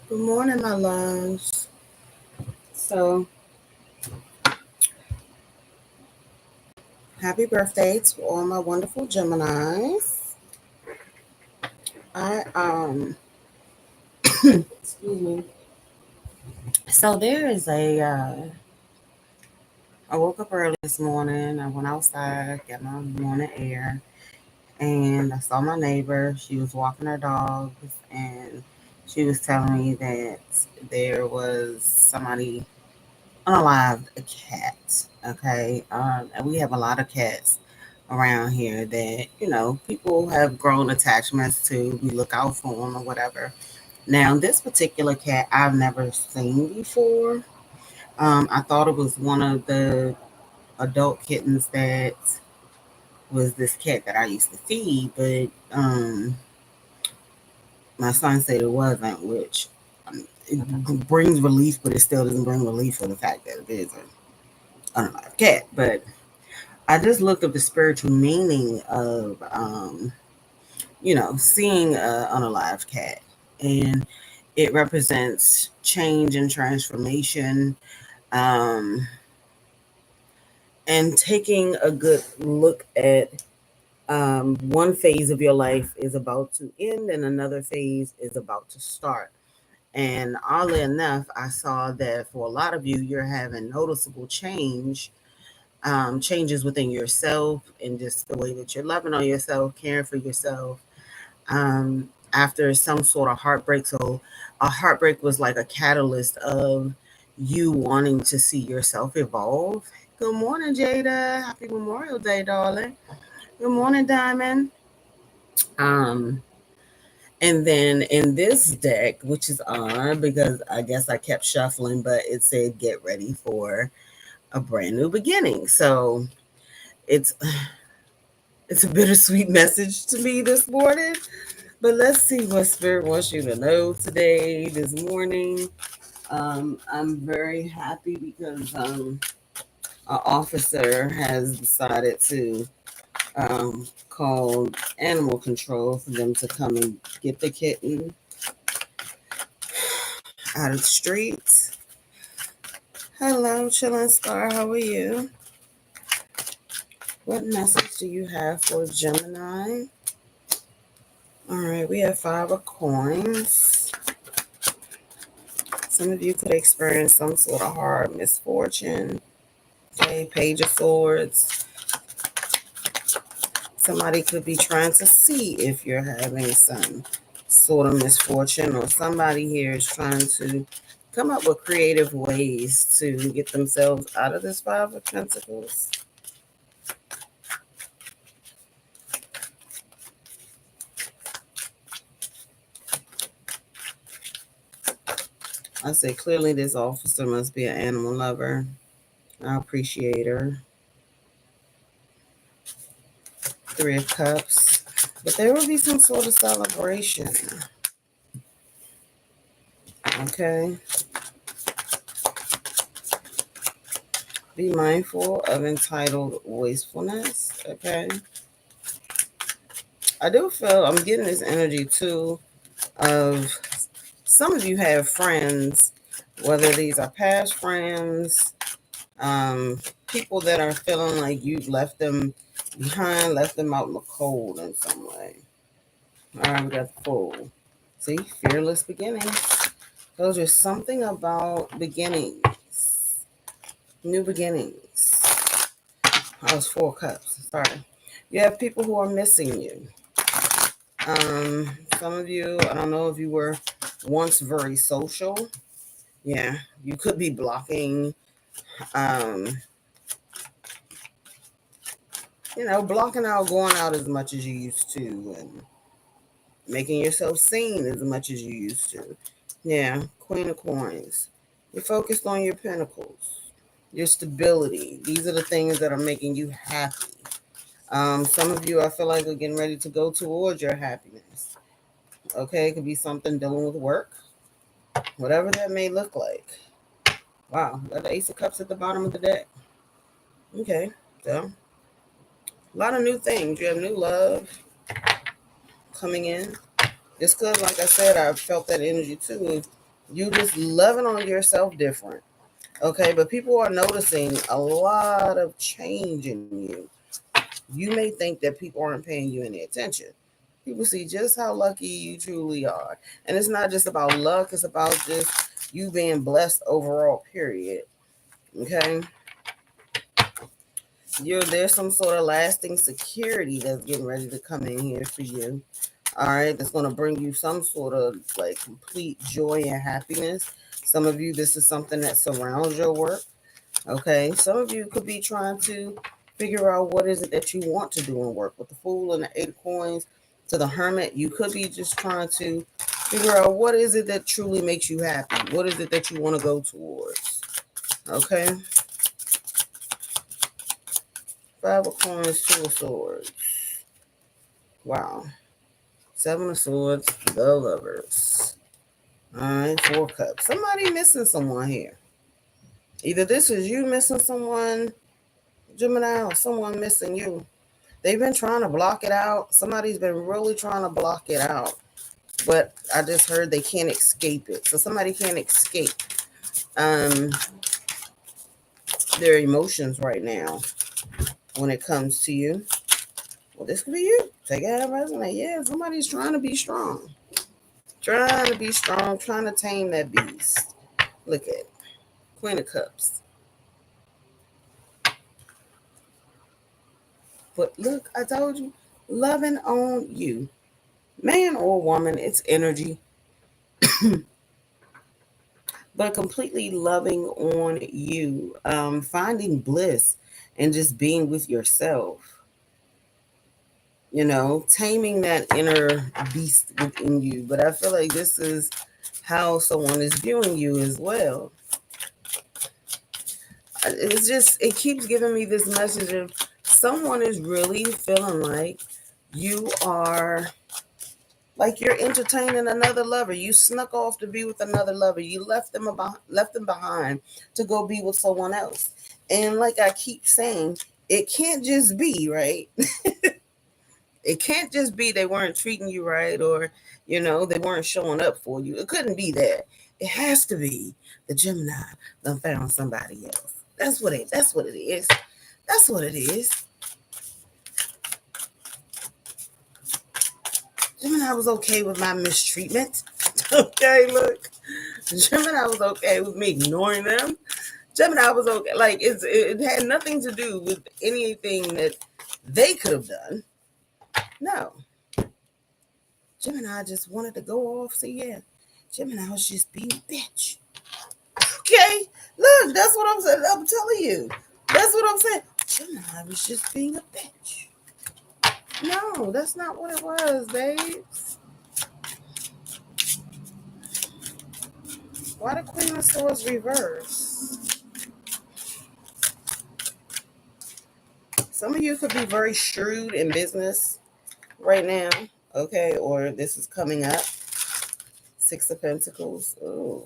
Good morning, my loves. So, happy birthday to all my wonderful Geminis. I excuse me. So there is I woke up early this morning. I went outside, got my morning air, and I saw my neighbor. She was walking her dogs, and she was telling me that there was somebody unalived a cat. Okay, and we have a lot of cats around here that people have grown attachments to. We look out for them or whatever. Now, this particular cat I've never seen before. I thought it was one of the adult kittens that was this cat that I used to feed, but my son said it wasn't, which it brings relief, but it still doesn't bring relief for the fact that it is an unalive cat. But I just looked up the spiritual meaning of, seeing an unalive cat. And it represents change and transformation, um, and taking a good look at one phase of your life is about to end and another phase is about to start. And oddly enough, I saw that for a lot of you, you're having noticeable changes within yourself and just the way that you're loving on yourself, caring for yourself, after some sort of heartbreak. So, a heartbreak was like a catalyst of you wanting to see yourself evolve. Good morning, Jada. Happy Memorial Day, darling. Good morning, Diamond. Um, and then in this deck, which is odd because I guess I kept shuffling, but it said get ready for a brand new beginning. So it's it's a bittersweet message to me this morning. But let's see what Spirit wants you to know today, this morning. I'm very happy because an officer has decided to call animal control for them to come and get the kitten out of the streets. Hello, Chillin' Star. How are you? What message do you have for Gemini? All right, we have 5 of coins. Some of you could experience some sort of hard misfortune. Okay, Page of Swords. Somebody could be trying to see if you're having some sort of misfortune, or somebody here is trying to come up with creative ways to get themselves out of this 5 of Pentacles. I say clearly this officer must be an animal lover. I appreciate her. 3 of Cups. But there will be some sort of celebration. Okay. Be mindful of entitled wastefulness. Okay. I do feel I'm getting this energy too of some of you have friends, whether these are past friends, um, people that are feeling like you've left them behind, left them out in the cold in some way. All right, we got the Fool. See, fearless beginnings. Those are something about beginnings, new beginnings. I was 4 cups. Sorry. You have people who are missing you. Some of you, I don't know if you were once very social. Yeah, you could be blocking, um, blocking out going out as much as you used to, and making yourself seen as much as you used to. Yeah, Queen of Coins. You're focused on your pentacles, your stability. These are the things that are making you happy. Some of you, I feel like, are getting ready to go towards your happiness. Okay, it could be something dealing with work, whatever that may look like. Wow, got the Ace of Cups at the bottom of the deck. Okay, so a lot of new things. You have new love coming in. Just because, like I said, I felt that energy too. You just loving on yourself different. Okay, but people are noticing a lot of change in you. You may think that people aren't paying you any attention. People see just how lucky you truly are. And it's not just about luck, it's about just you being blessed overall, period. Okay? There's some sort of lasting security that's getting ready to come in here for you. All right, that's going to bring you some sort of like complete joy and happiness. Some of you, this is something that surrounds your work. Okay, some of you could be trying to figure out what is it that you want to do in work. With the Fool and the Eight of Coins to the Hermit, you could be just trying to figure out what is it that truly makes you happy. What is it that you want to go towards? Okay, Five of Coins, Two of Swords. Wow. Seven of Swords, the Lovers. All right, Four Cups. Somebody missing someone here. Either this is you missing someone, Gemini, or someone missing you. They've been trying to block it out. Somebody's been really trying to block it out. But I just heard they can't escape it. So somebody can't escape um, their emotions right now when it comes to you. Well, this could be you. Take it out of resonate. Yeah, somebody's trying to be strong. Trying to be strong, trying to tame that beast. Look at it. Queen of Cups. But look, I told you, loving on you. Man or woman, it's energy. But completely loving on you, finding bliss and just being with yourself, taming that inner beast within you. But I feel like this is how someone is viewing you as well. It keeps giving me this message of someone is really feeling you are like you're entertaining another lover. You snuck off to be with another lover. You left them behind to go be with someone else. And like I keep saying, it can't just be, right? It can't just be they weren't treating you right, or they weren't showing up for you. It couldn't be that. It has to be the Gemini done found somebody else. That's what it is. That's what it is. Gemini was okay with my mistreatment. Okay, look. Gemini was okay with me ignoring them. Gemini was okay. Like it had nothing to do with anything that they could have done. No. Gemini just wanted to go off. So yeah, Gemini was just being a bitch. Okay, look, that's what I'm saying. I'm telling you, that's what I'm saying. Gemini was just being a bitch. No, that's not what it was, babes. Why the Queen of Swords reverse? Some of you could be very shrewd in business right now, okay? Or this is coming up. Six of Pentacles. Ooh.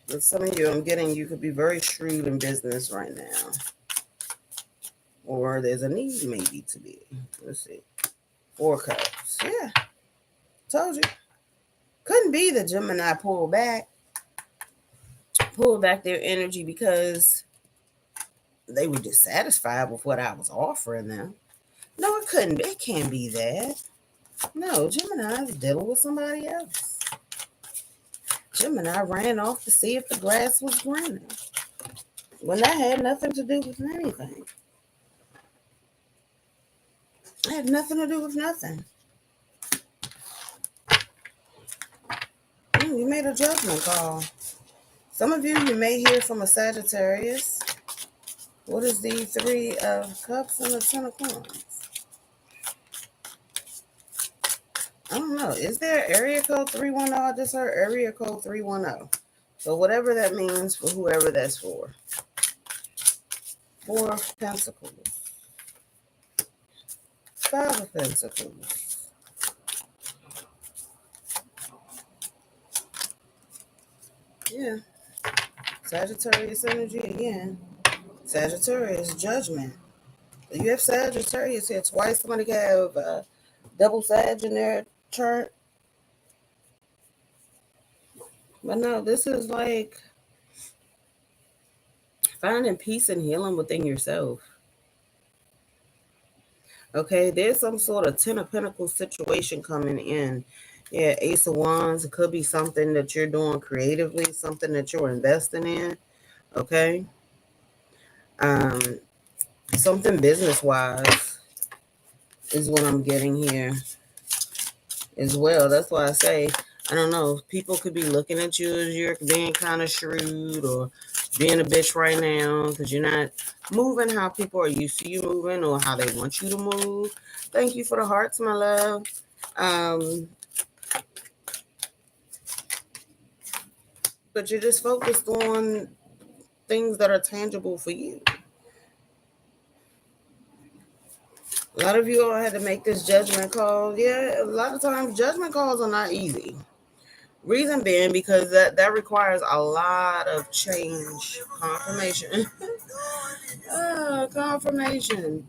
With some of you, I'm getting you could be very shrewd in business right now. Or there's a need maybe to be. Let's see. Four Cups. Yeah. Told you. Couldn't be the Gemini pulled back their energy because they were dissatisfied with what I was offering them. No, it couldn't be. It can't be that. No, Gemini is dealing with somebody else. Gemini ran off to see if the grass was greener when that had nothing to do with anything. It had nothing to do with nothing. You made a judgment call. Some of you may hear from a Sagittarius. What is the Three of Cups and the Ten of Coins? I don't know. Is there area code 310? I just heard area code 310. So whatever that means for whoever that's for. Four of Pentacles. Five of Pentacles. Yeah. Sagittarius energy again. Sagittarius judgment. You have Sagittarius here twice. Somebody could have double Sag in their chart. But no, this is like finding peace and healing within yourself. Okay, there's some sort of Ten of Pentacles situation coming in. Yeah, Ace of Wands. It could be something that you're doing creatively, something that you're investing in. Okay. Um, something business-wise is what I'm getting here as well. That's why I say, I don't know, people could be looking at you as you're being kind of shrewd or being a bitch right now because you're not moving how people are used to you moving or how they want you to move. Thank you for the hearts, my love. But you're just focused on things that are tangible for you. A lot of you all had to make this judgment call. Yeah, a lot of times judgment calls are not easy. Reason being because that requires a lot of change. Confirmation. Confirmation.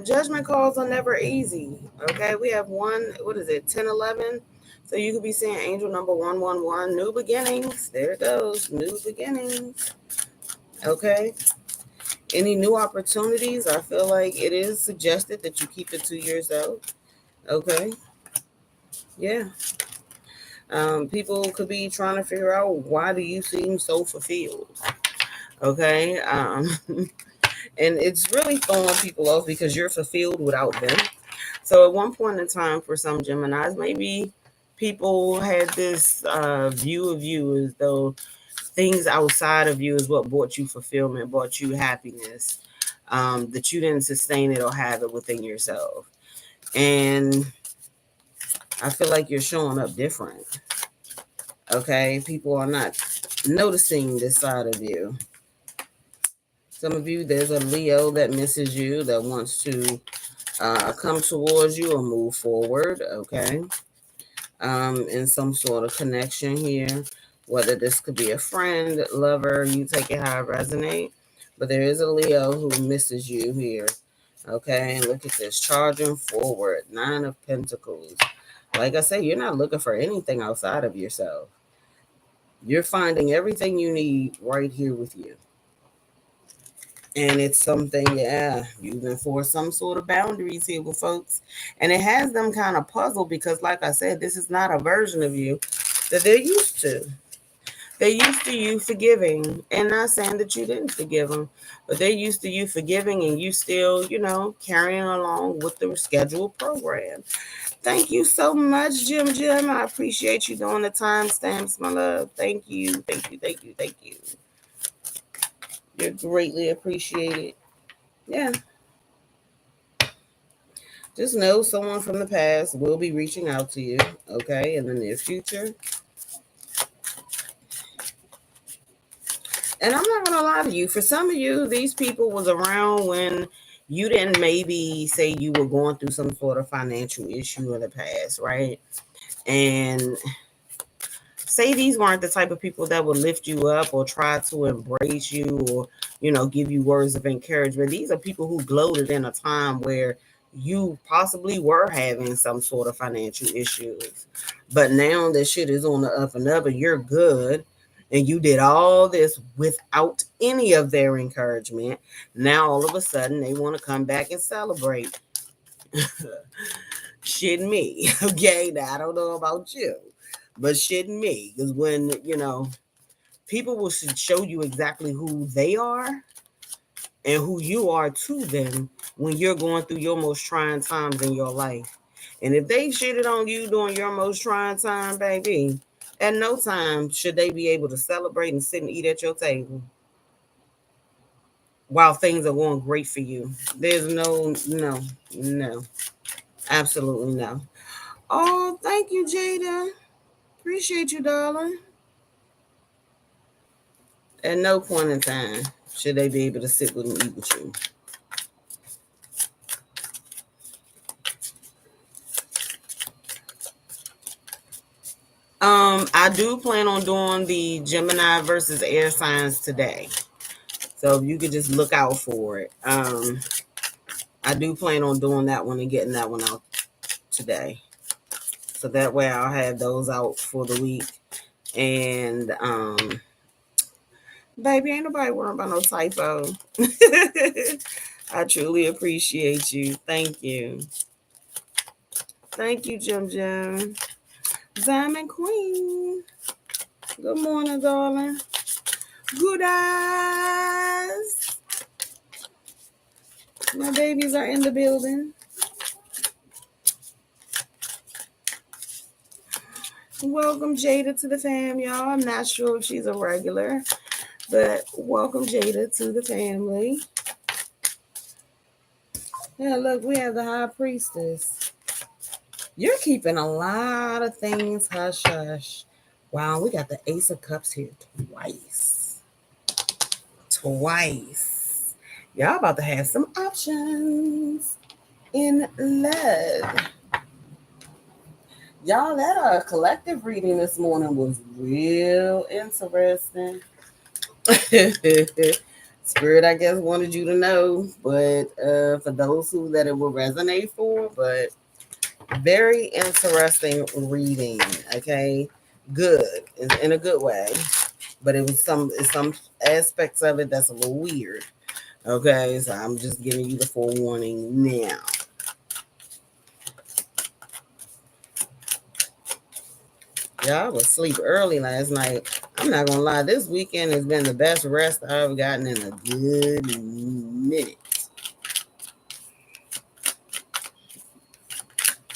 Judgment calls are never easy. Okay, we have one, what is it, 10, 11? So you could be seeing angel number 111, new beginnings. There it goes, new beginnings. Okay. Any new opportunities, I feel like it is suggested that you keep it to yourself. Okay. Yeah. People could be trying to figure out, why do you seem so fulfilled? Okay. And it's really throwing people off because you're fulfilled without them. So at one point in time, for some Geminis, maybe people had this view of you as though things outside of you is what brought you fulfillment, brought you happiness, that you didn't sustain it or have it within yourself. And I feel like you're showing up different. Okay, people are not noticing this side of you. Some of you, there's a Leo that misses you, that wants to come towards you or move forward. Okay, in some sort of connection here, whether this could be a friend, lover, you take it how it resonates. But there is a Leo who misses you here. Okay, look at this, charging forward, 9 of Pentacles. Like I say, you're not looking for anything outside of yourself. You're finding everything you need right here with you. And it's something, yeah, you've enforced some sort of boundaries here with folks. And it has them kind of puzzled because, like I said, this is not a version of you that they're used to. They're used to you forgiving, and not saying that you didn't forgive them, but they're used to you forgiving and you still, carrying along with the scheduled program. Thank you so much, Jim. I appreciate you doing the timestamps, my love. Thank you. You're greatly appreciated. Yeah. Just know someone from the past will be reaching out to you, okay, in the near future. And I'm not going to lie to you. For some of you, these people was around when you didn't maybe say you were going through some sort of financial issue in the past, right? And say these weren't the type of people that would lift you up or try to embrace you or, give you words of encouragement. These are people who gloated in a time where you possibly were having some sort of financial issues. But now that shit is on the up and up and you're good and you did all this without any of their encouragement. Now all of a sudden they want to come back and celebrate. Shit me. Okay, now I don't know about you. But shit me, because when, people will show you exactly who they are and who you are to them when you're going through your most trying times in your life. And if they shitted on you during your most trying time, baby, at no time should they be able to celebrate and sit and eat at your table while things are going great for you. There's no, absolutely no. Oh, thank you, Jada. Appreciate you, darling. At no point in time should they be able to sit with and eat with you. I do plan on doing the Gemini versus air signs today. So you could just look out for it. I do plan on doing that one and getting that one out today. So that way I'll have those out for the week. And baby, ain't nobody worrying about no typo. I truly appreciate you. Thank you. Thank you, Jim Jim. Diamond Queen. Good morning, darling. Good eyes. My babies are in the building. Welcome Jada to the fam, y'all. I'm not sure if she's a regular, but welcome Jada to the family. Yeah, look, we have the high priestess. You're keeping a lot of things hush hush. Wow, we got the Ace of Cups here twice. Twice. Y'all about to have some options in love. Y'all, that collective reading this morning was real interesting. Spirit, I guess, wanted you to know, but for those who that it will resonate for, but very interesting reading. Okay, good in a good way, but it was some aspects of it that's a little weird. Okay, so I'm just giving you the forewarning now. Yeah, I was asleep early last night. I'm not gonna lie, this weekend has been the best rest I've gotten in a good minute.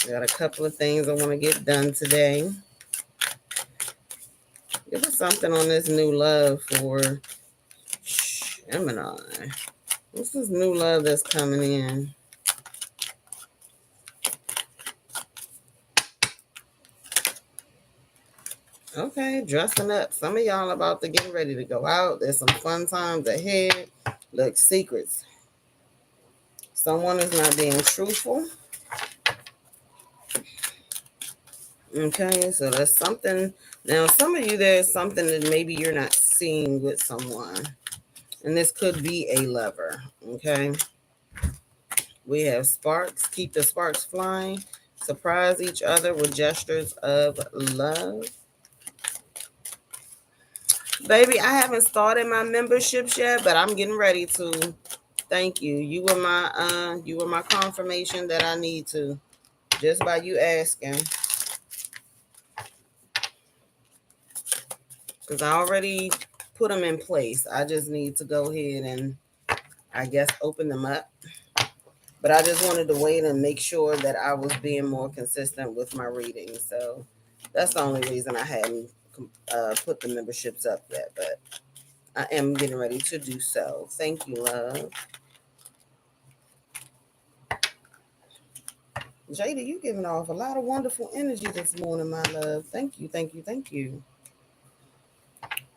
Got a couple of things I want to get done today. Give us something on this new love for Gemini. What's this new love that's coming in? Okay, dressing up. Some of y'all about to get ready to go out. There's some fun times ahead. Look, secrets. Someone is not being truthful. Okay, so there's something. Now, some of you, there's something that maybe you're not seeing with someone. And this could be a lover. Okay. We have sparks. Keep the sparks flying. Surprise each other with gestures of love. Baby, I haven't started my memberships yet, but I'm getting ready to. Thank you. You were my confirmation that I need to. Just by you asking. Because I already put them in place. I just need to go ahead and, I guess, open them up. But I just wanted to wait and make sure that I was being more consistent with my reading. So that's the only reason I hadn't put the memberships up yet. But I am getting ready to do so. Thank you, love. Jada, you giving off a lot of wonderful energy this morning, my love. Thank you, thank you, thank you.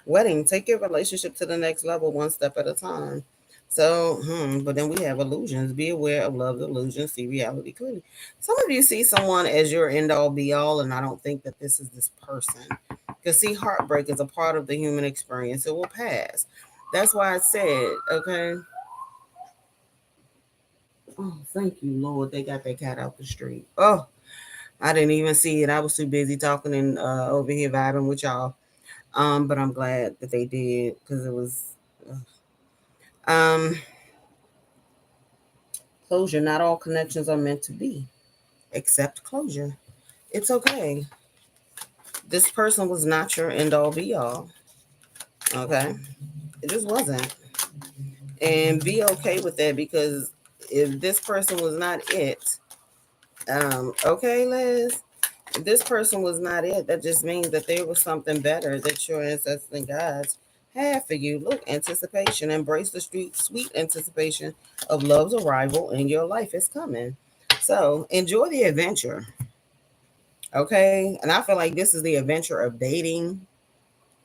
Wedding, take your relationship to the next level one step at a time. So, but then we have illusions. Be aware of love illusions. See reality clearly. Some of you see someone as your end all be all, and I don't think that this is this person. Because see, heartbreak is a part of the human experience. It will pass. That's why I said, okay. Oh, thank you, Lord. They got that cat out the street. Oh, I didn't even see it. I was too busy talking and over here vibing with y'all. But I'm glad that they did because it was closure. Not all connections are meant to be. Accept closure. It's okay. This person was not your end all be all. Okay. It just wasn't. And be okay with that because if this person was not it, okay, Liz, if this person was not it, that just means that there was something better that your ancestors and gods had for you. Look, anticipation. Embrace the sweet anticipation of love's arrival in your life is coming. So enjoy the adventure. Okay. And I feel like this is the adventure of dating.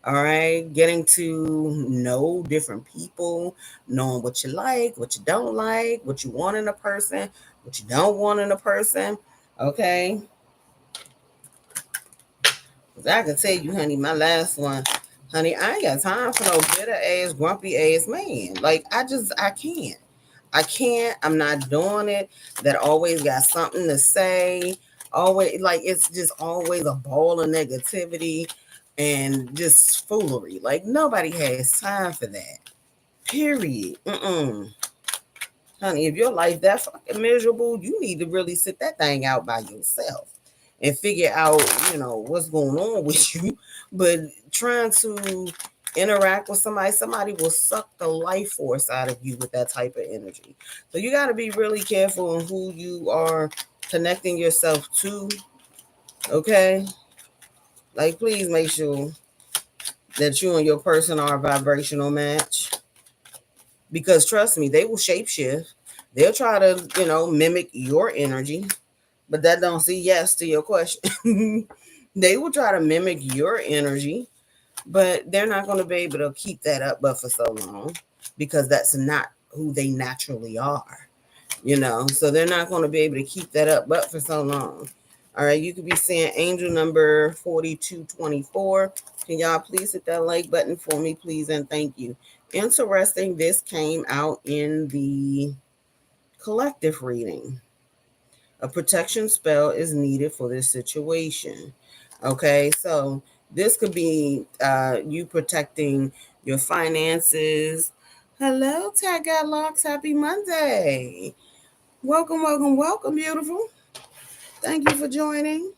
All right. Getting to know different people, knowing what you like, what you don't like, what you want in a person, what you don't want in a person. Okay. I can tell you, honey, my last one, honey, I ain't got time for no bitter ass, grumpy ass man. Like, I can't. I can't. I'm not doing it. That always got something to say. Always, like, it's just always a ball of negativity and just foolery. Like, nobody has time for that. Period. Honey, if your life that fucking miserable, you need to really sit that thing out by yourself and figure out, what's going on with you. But trying to interact with somebody will suck the life force out of you with that type of energy. So you got to be really careful on who you are connecting yourself to. Okay, like please make sure that you and your person are a vibrational match, because trust me, they will shapeshift. They'll try to, mimic your energy, but that don't say yes to your question. They will try to mimic your energy, but they're not going to be able to keep that up but for so long, because that's not who they naturally are, so they're not going to be able to keep that up but for so long. All right, you could be seeing angel number 4224. Can y'all please hit that like button for me, please, and thank you. Interesting, this came out in the collective reading. A protection spell is needed for this situation. Okay, so this could be you protecting your finances. Hello, Tag Got Locks. Happy Monday. Welcome, welcome, welcome, beautiful. Thank you for joining.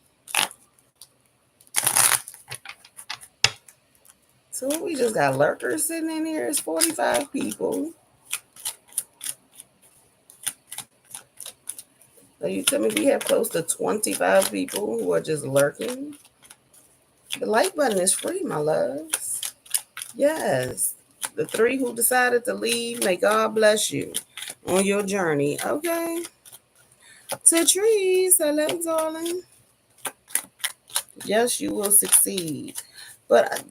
So we just got lurkers sitting in here. It's 45 people. So you tell me we have close to 25 people who are just lurking? The like button is free, my loves. Yes. The 3 who decided to leave, may God bless you on your journey. Okay. Tatrice, hello, darling. Yes, you will succeed. But,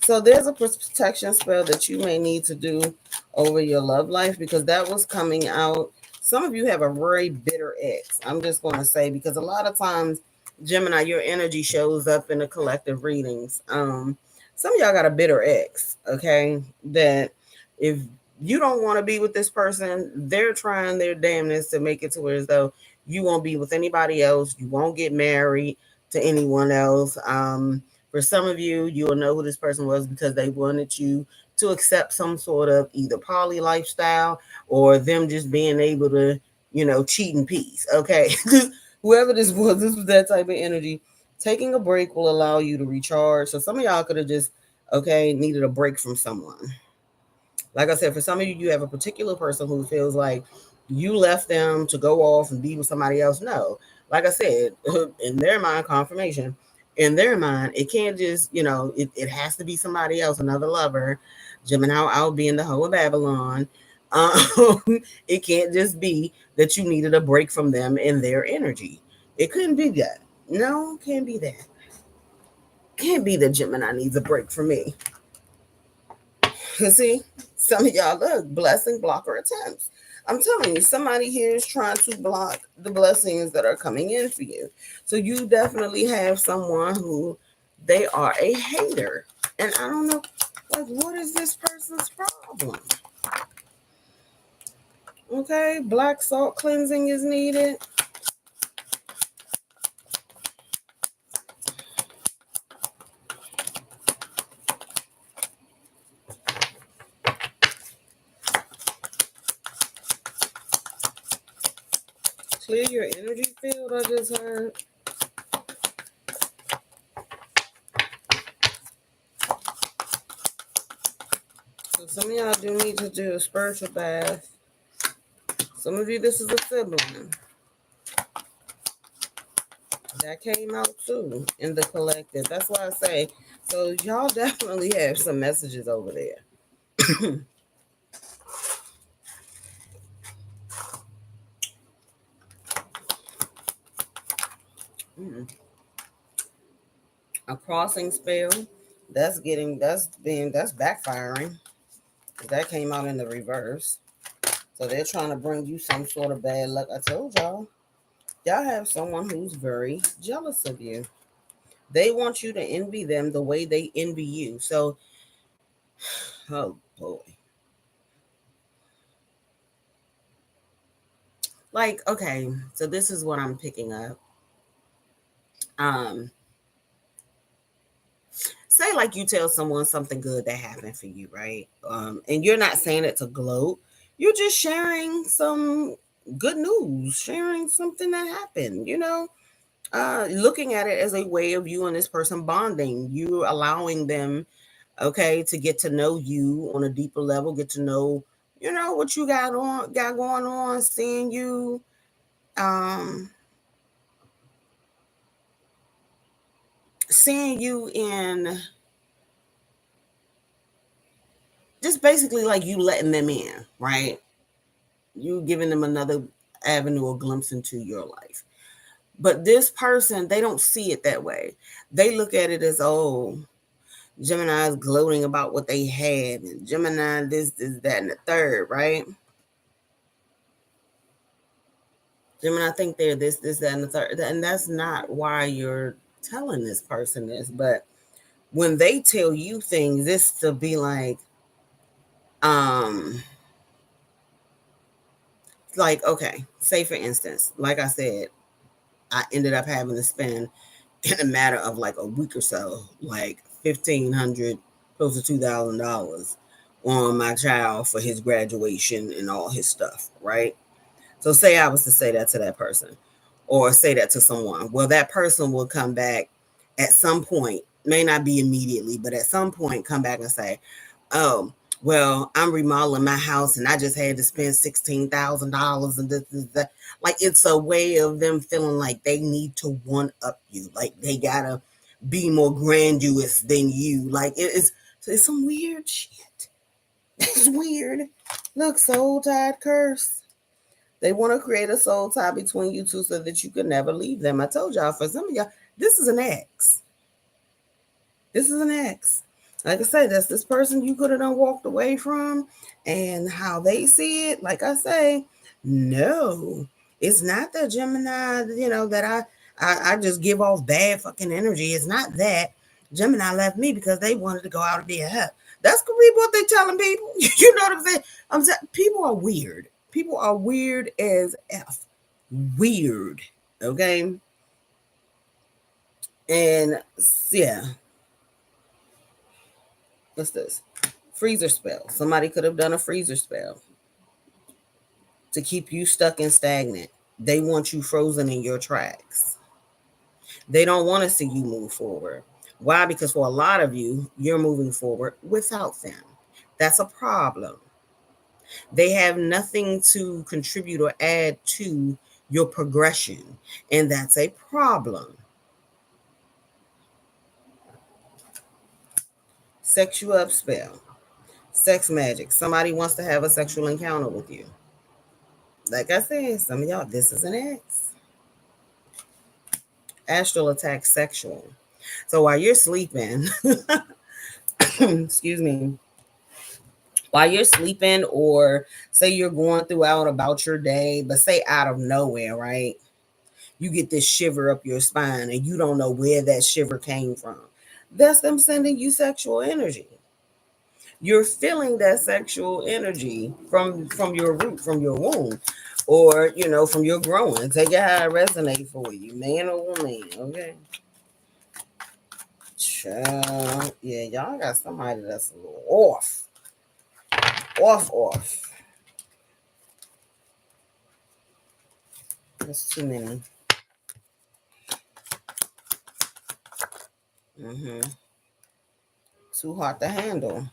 so there's a protection spell that you may need to do over your love life, because that was coming out. Some of you have a very bitter ex. I'm just going to say, because a lot of times, Gemini, your energy shows up in the collective readings. Some of y'all got a bitter ex, okay? That if you don't want to be with this person, they're trying their damnedest to make it to where as though you won't be with anybody else. You won't get married to anyone else. For some of you, you will know who this person was because they wanted you to accept some sort of either poly lifestyle or them just being able to, cheat in peace. Okay. Whoever this was that type of energy. Taking a break will allow you to recharge. So some of y'all could have just, needed a break from someone. Like I said, for some of you, you have a particular person who feels like you left them to go off and be with somebody else. No, like I said, in their mind, confirmation, in their mind, it can't just, it has to be somebody else, another lover. Gemini out being the hoe of Babylon. Um, it can't just be that you needed a break from them and their energy. It couldn't be that. No, can't be that. Can't be that Gemini needs a break from me. Cause see, some of y'all look blessing blocker attempts. I'm telling you, somebody here is trying to block the blessings that are coming in for you. So you definitely have someone who they are a hater. And I don't know, like, what is this person's problem? Okay, black salt cleansing is needed. Clear your energy field, I just heard. So some of y'all do need to do a spiritual bath. Some of you, this is a sibling. That came out too in the collective. That's why I say, so y'all definitely have some messages over there. A crossing spell. That's backfiring. That came out in the reverse. So they're trying to bring you some sort of bad luck. I told y'all have someone who's very jealous of you. They want you to envy them the way they envy you. So, oh boy. Like, okay, so this is what I'm picking up. Um, say like you tell someone something good that happened for you, right? And you're not saying it to gloat. You're just sharing some good news, sharing something that happened, looking at it as a way of you and this person bonding. You allowing them, okay, to get to know you on a deeper level, get to know, what you got going on, um, seeing you in just basically like you letting them in, right? You giving them another avenue or glimpse into your life. But this person, they don't see it that way. They look at it as, oh, Gemini is gloating about what they had, and Gemini this, that, and the third, right? Gemini think they're this, that, and the third. And that's not why you're telling this person this. But when they tell you things, this to be um, okay, say for instance, like I said, I ended up having to spend in a matter of like a week or so, like 1,500, close to $2,000 on my child for his graduation and all his stuff, right? So say I was to say that to that person or say that to someone. Well, that person will come back at some point, may not be immediately, but at some point come back and say, oh, well, I'm remodeling my house and I just had to spend $16,000 and this is that. Like it's a way of them feeling like they need to one up you. Like they gotta be more grandiose than you. Like it's some weird shit. It's weird. Look, soul tied curse. They want to create a soul tie between you two so that you could never leave them. I told y'all, for some of y'all, this is an ex. This is an ex. Like I say, that's this person you could have done walked away from, and how they see it. Like I say, no, it's not the Gemini. That I just give off bad fucking energy. It's not that Gemini left me because they wanted to go out and be a help. That's could be what they telling people. You know what I'm saying? I'm saying people are weird. People are weird as f. Weird. Okay. And yeah, what's this? Freezer spell. Somebody could have done a freezer spell to keep you stuck and stagnant. They want you frozen in your tracks. They don't want to see you move forward. Why? Because for a lot of you, you're moving forward without them. That's a problem. They have nothing to contribute or add to your progression, and that's a problem. Sex you up spell. Sex magic. Somebody wants to have a sexual encounter with you. Like I said, some of y'all, this is an ex. Astral attack sexual. So while you're sleeping, excuse me, while you're sleeping, or say you're going throughout about your day, but say out of nowhere, right? You get this shiver up your spine and you don't know where that shiver came from. That's them sending you sexual energy. You're feeling that sexual energy from your root, from your womb, or from your growing. Take it how it resonates for you, man or woman. Okay. Child. Yeah, y'all got somebody that's a little off. Off. That's too many. hmm Too hard to handle.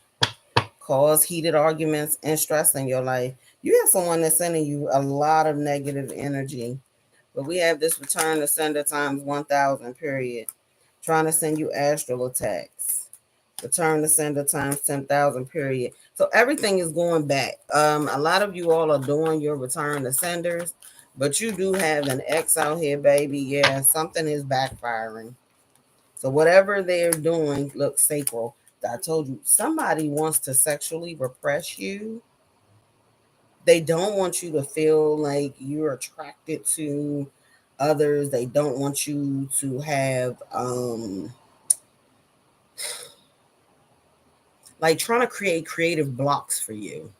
Cause heated arguments and stress in your life. You have someone that's sending you a lot of negative energy. But we have this return to sender times 1,000 period. Trying to send you astral attacks. Return to sender times 10,000 period. So everything is going back. A lot of you all are doing your return to senders, but you do have an ex out here, baby. Yeah, something is backfiring. So whatever they're doing looks sacral. I told you, somebody wants to sexually repress you. They don't want you to feel like you're attracted to Others, they don't want you to have like trying to create creative blocks for you.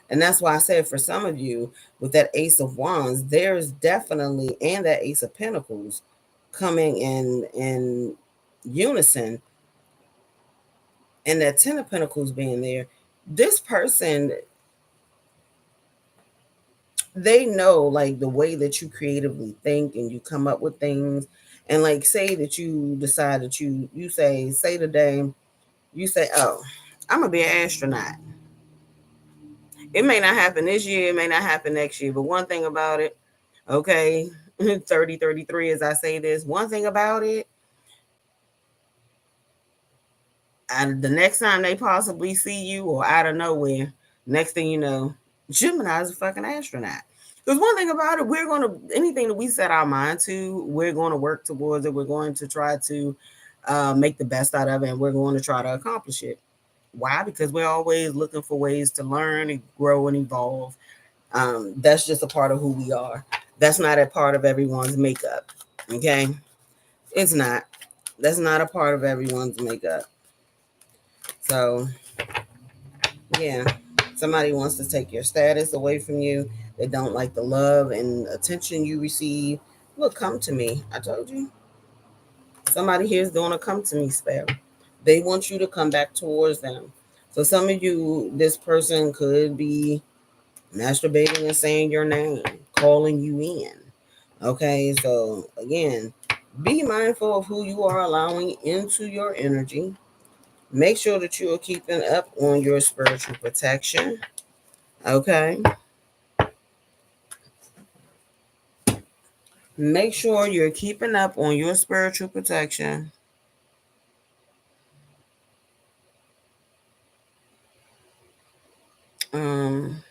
And that's why I said for some of you with that Ace of Wands, there's definitely, and that Ace of Pentacles coming in unison, and that Ten of Pentacles being there. This person, they know like the way that you creatively think and you come up with things. And like say that you decide that you say today, you say, oh, I'm gonna be an astronaut. It may not happen this year, it may not happen next year, but one thing about it, okay, 3033 as I say this, one thing about it, and the next time they possibly see you or out of nowhere, next thing you know, Gemini is a fucking astronaut. Because one thing about it, we're going to, anything that we set our mind to, we're going to work towards it. We're going to try to make the best out of it, and we're going to try to accomplish it. Why? Because we're always looking for ways to learn and grow and evolve. That's just a part of who we are. That's not a part of everyone's makeup. Okay? It's not. That's not a part of everyone's makeup. So, yeah, somebody wants to take your status away from you. They don't like the love and attention you receive. Look, come to me. I told you. Somebody here is doing a come to me spell. They want you to come back towards them. So some of you, this person could be masturbating and saying your name, calling you in. Okay, so again, be mindful of who you are allowing into your energy. Make sure that you are keeping up on your spiritual protection. Okay. Make sure you're keeping up on your spiritual protection. Um,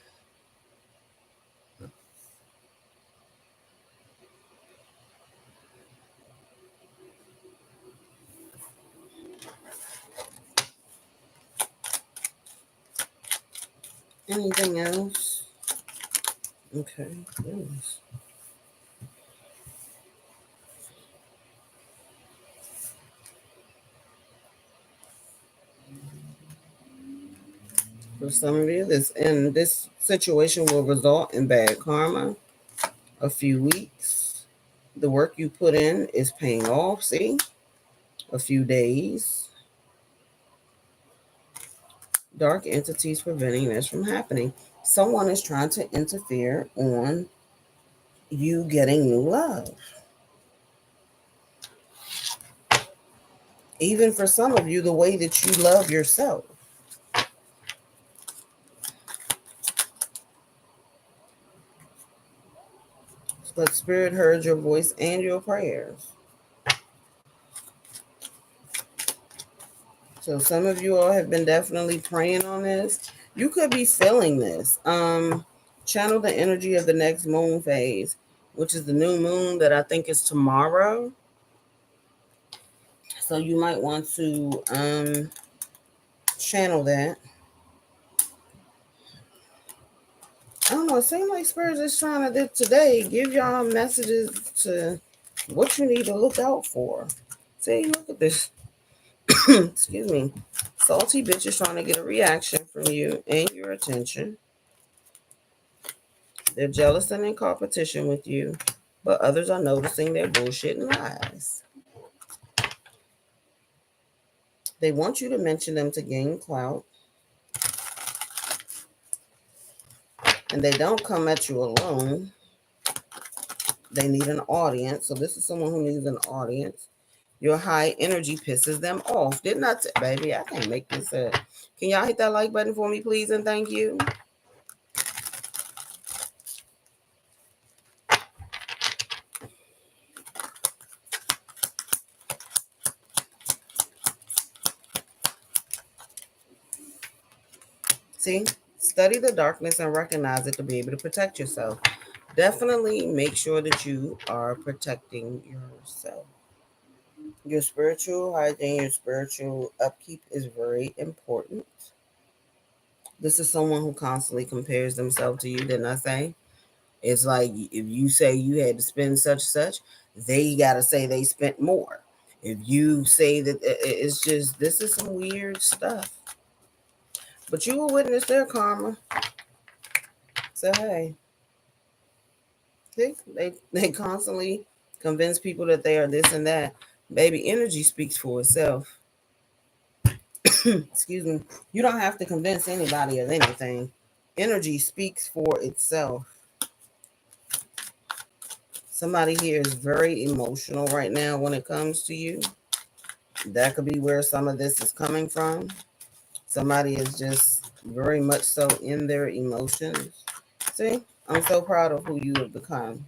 Anything else? Okay. Goodness. For some of you, this situation will result in bad karma. A few weeks. The work you put in is paying off. See, a few days. Dark entities preventing this from happening. Someone is trying to interfere on you getting new love. Even for some of you, the way that you love yourself. But Spirit heard your voice and your prayers. So some of you all have been definitely praying on this. You could be feeling this. Channel the energy of the next moon phase, which is the new moon that I think is tomorrow. So you might want to channel that. I don't know. It seems like Spirit is trying to do today. Give y'all messages to what you need to look out for. See, look at this. Excuse me. Salty bitch is trying to get a reaction from you and your attention. They're jealous and in competition with you, but others are noticing their bullshit and lies. They want you to mention them to gain clout, and they don't come at you alone. They need an audience. So this is someone who needs an audience. Your high energy pisses them off. Didn't I baby, I can't make this up. Can y'all hit that like button for me, please, and thank you. See, study the darkness and recognize it to be able to protect yourself. Definitely make sure that you are protecting yourself. Your spiritual hygiene, your spiritual upkeep is very important. This is someone who constantly compares themselves to you, didn't I say? It's like if you say you had to spend such, they got to say they spent more. If you say that, it's just, this is some weird stuff. But you will witness their karma. So hey, they constantly convince people that they are this and that. Baby, energy speaks for itself. Excuse me. You don't have to convince anybody of anything. Energy speaks for itself. Somebody here is very emotional right now when it comes to you. That could be where some of this is coming from. Somebody is just very much so in their emotions. See, I'm so proud of who you have become.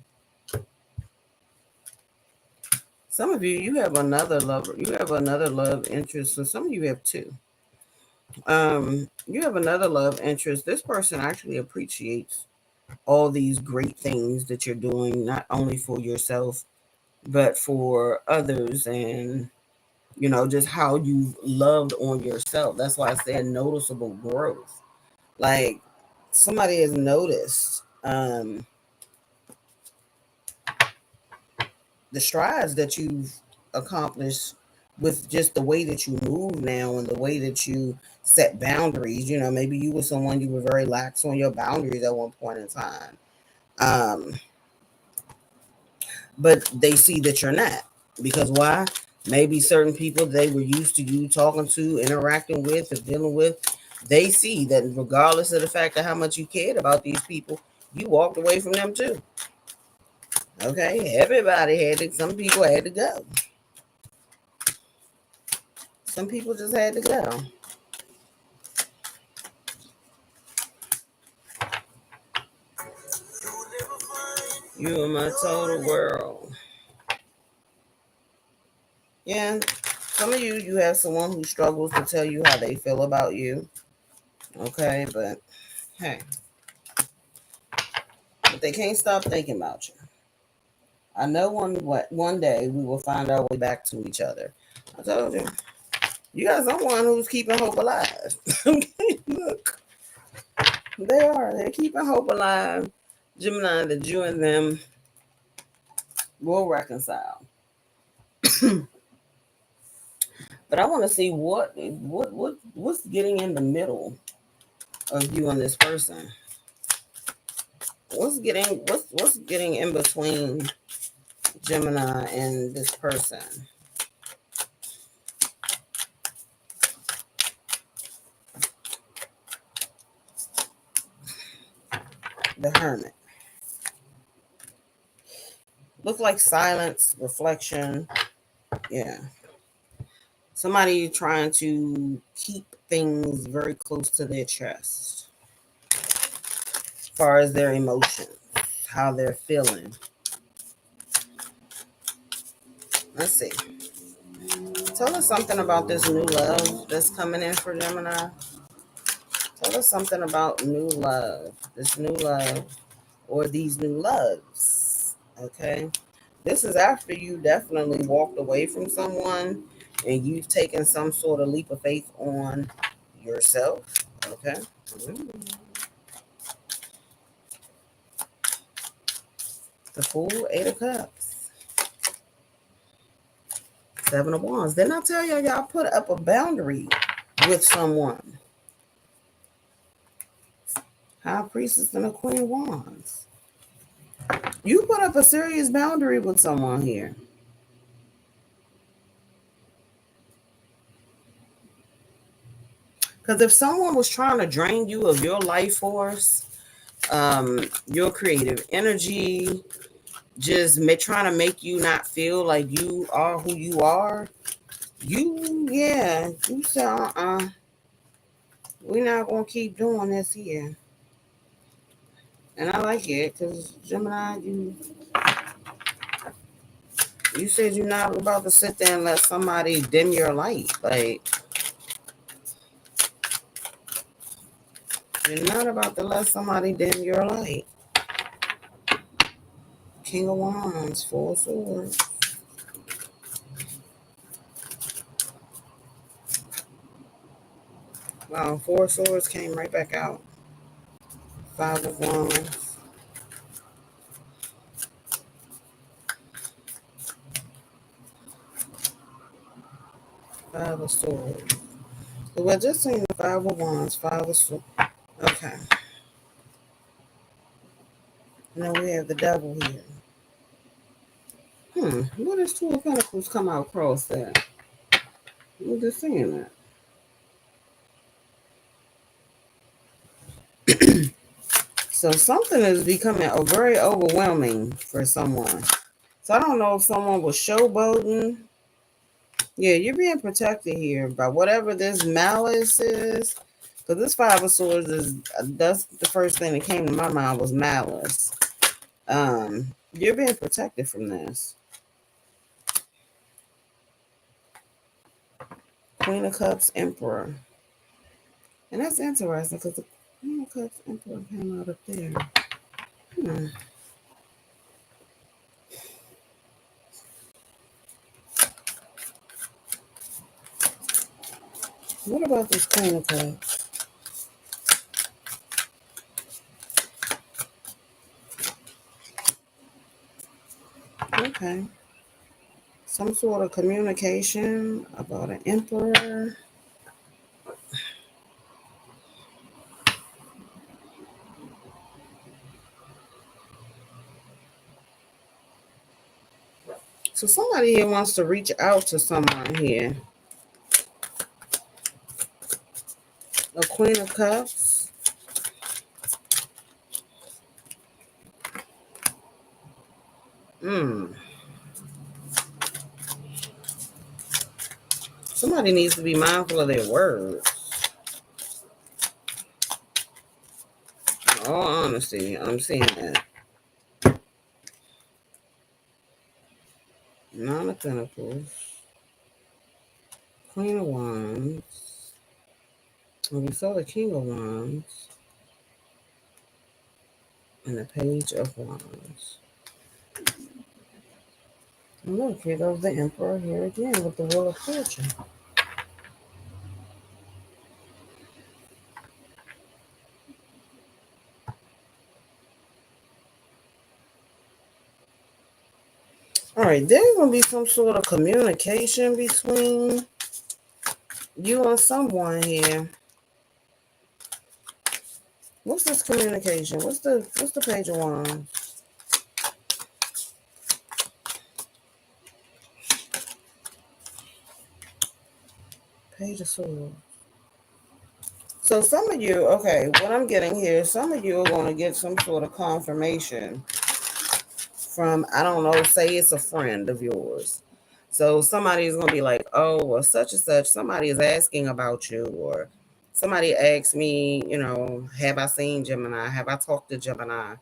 Some of you have another lover. You have another love interest. So some of you have two. You have another love interest. This person actually appreciates all these great things that you're doing, not only for yourself, but for others, and just how you loved on yourself. That's why I said noticeable growth. Like, somebody has noticed the strides that you've accomplished with just the way that you move now and the way that you set boundaries. Maybe you were someone, you were very lax on your boundaries at one point in time. But they see that you're not. Because why? Maybe certain people they were used to you talking to, interacting with, or dealing with, they see that regardless of the fact of how much you cared about these people, you walked away from them too. Okay? Everybody had to, some people had to go. Some people just had to go. You are my total world. Yeah, some of you have someone who struggles to tell you how they feel about you. Okay, but hey, but they can't stop thinking about you. I know one day we will find our way back to each other. I told you. You got someone who's keeping hope alive. Okay, look. They are. They're keeping hope alive. Gemini, that you and them will reconcile. But I want to see what's getting in the middle of you and this person. What's getting in between Gemini and this person? The Hermit. Look like silence, reflection. Yeah. Somebody trying to keep things very close to their chest as far as their emotions, how they're feeling. Let's see. Tell us something about this new love that's coming in for Gemini. Tell us something about new love, this new love, or these new loves. Okay. This is after you definitely walked away from someone and you've taken some sort of leap of faith on yourself. Okay. The Fool, 8 of Cups, 7 of Wands. Didn't I tell y'all put up a boundary with someone? High Priestess and a Queen of Wands. You put up a serious boundary with someone here. Because if someone was trying to drain you of your life force, your creative energy, just trying to make you not feel like you are who you are, you say, we're not going to keep doing this here. And I like it because Gemini, you said you're not about to sit there and let somebody dim your light. Like, you're not about to let somebody dim your light. King of Wands, 4 of Swords. Wow, 4 of Swords came right back out. 5 of Wands. Five of Swords. So we're just seeing the Five of Wands, Five of Swords. Okay. Now we have the Devil here. What does Two of Pentacles come out across there? We're just seeing that. So something is becoming very overwhelming for someone. So I don't know if someone was showboating. Yeah, you're being protected here by whatever this malice is. Because this Five of Swords is, that's the first thing that came to my mind was malice. You're being protected from this. Queen of Cups, Emperor. And that's interesting because the Queen of Cups, Emperor came out up there. What about this Queen of Cups? Okay. Some sort of communication about an emperor. So somebody here wants to reach out to someone here. A Queen of Cups. Somebody needs to be mindful of their words. In all honesty, I'm seeing that. Nine of Pentacles. Queen of Wands. And we saw the King of Wands. And the Page of Wands. And look, here goes the Emperor here again with the Wheel of Fortune. All right, there's going to be some sort of communication between you and someone here. What's this communication? What's the Page of Wands? Page of Swords. So some of you, okay, what I'm getting here, some of you are going to get some sort of confirmation from, I don't know, say it's a friend of yours. So somebody is going to be like, oh, well, such and such, somebody is asking about you, or somebody asked me, have I seen Gemini? Have I talked to Gemini?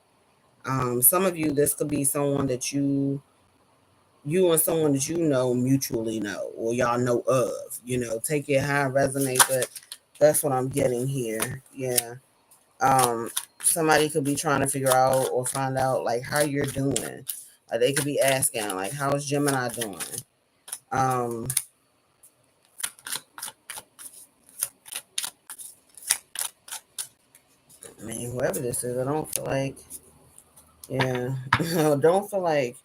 Some of you, this could be someone that you and someone that you know mutually know, or y'all know of, take it how it resonates, but that's what I'm getting here. Yeah. Somebody could be trying to figure out or find out like how you're doing. They could be asking like, how's Gemini doing? I mean, whoever this is, I don't feel like, yeah, don't feel like,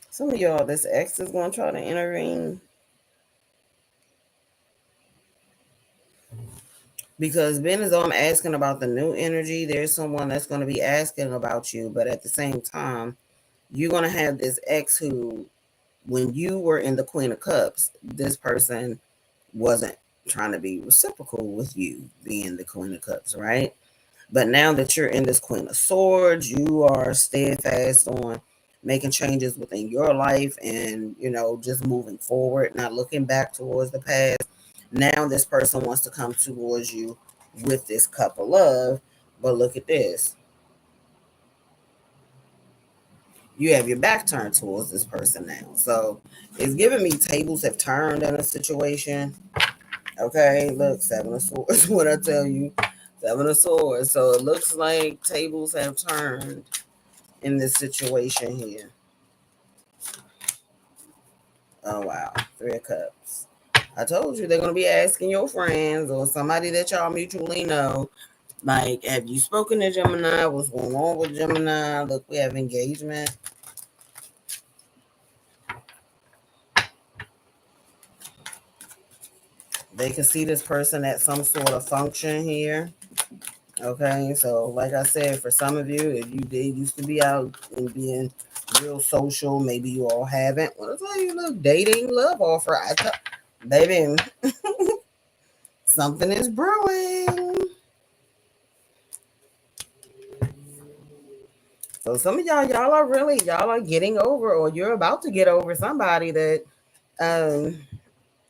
some of y'all, this ex is going to try to intervene. Because being as though I'm asking about the new energy, there's someone that's going to be asking about you. But at the same time, you're going to have this ex who, when you were in the Queen of Cups, this person wasn't trying to be reciprocal with you being the Queen of Cups, right? But now that you're in this Queen of Swords, you are steadfast on making changes within your life and, just moving forward, not looking back towards the past. Now this person wants to come towards you with this cup of love. But look at this. You have your back turned towards this person now. So it's giving me tables have turned in a situation. Okay, look, Seven of Swords, what I tell you. Seven of Swords. So it looks like tables have turned in this situation here. Oh, wow. Three of Cups. I told you they're going to be asking your friends or somebody that y'all mutually know Like, have you spoken to Gemini? What's going on with Gemini? Look, we have engagement. They can see this person at some sort of function here. Okay, so like I said, for some of you, if you did used to be out and being real social, maybe you all haven't. Well, I'll tell you, look, dating love offer. Baby, something is brewing. So some of y'all are getting over, or you're about to get over somebody that, um,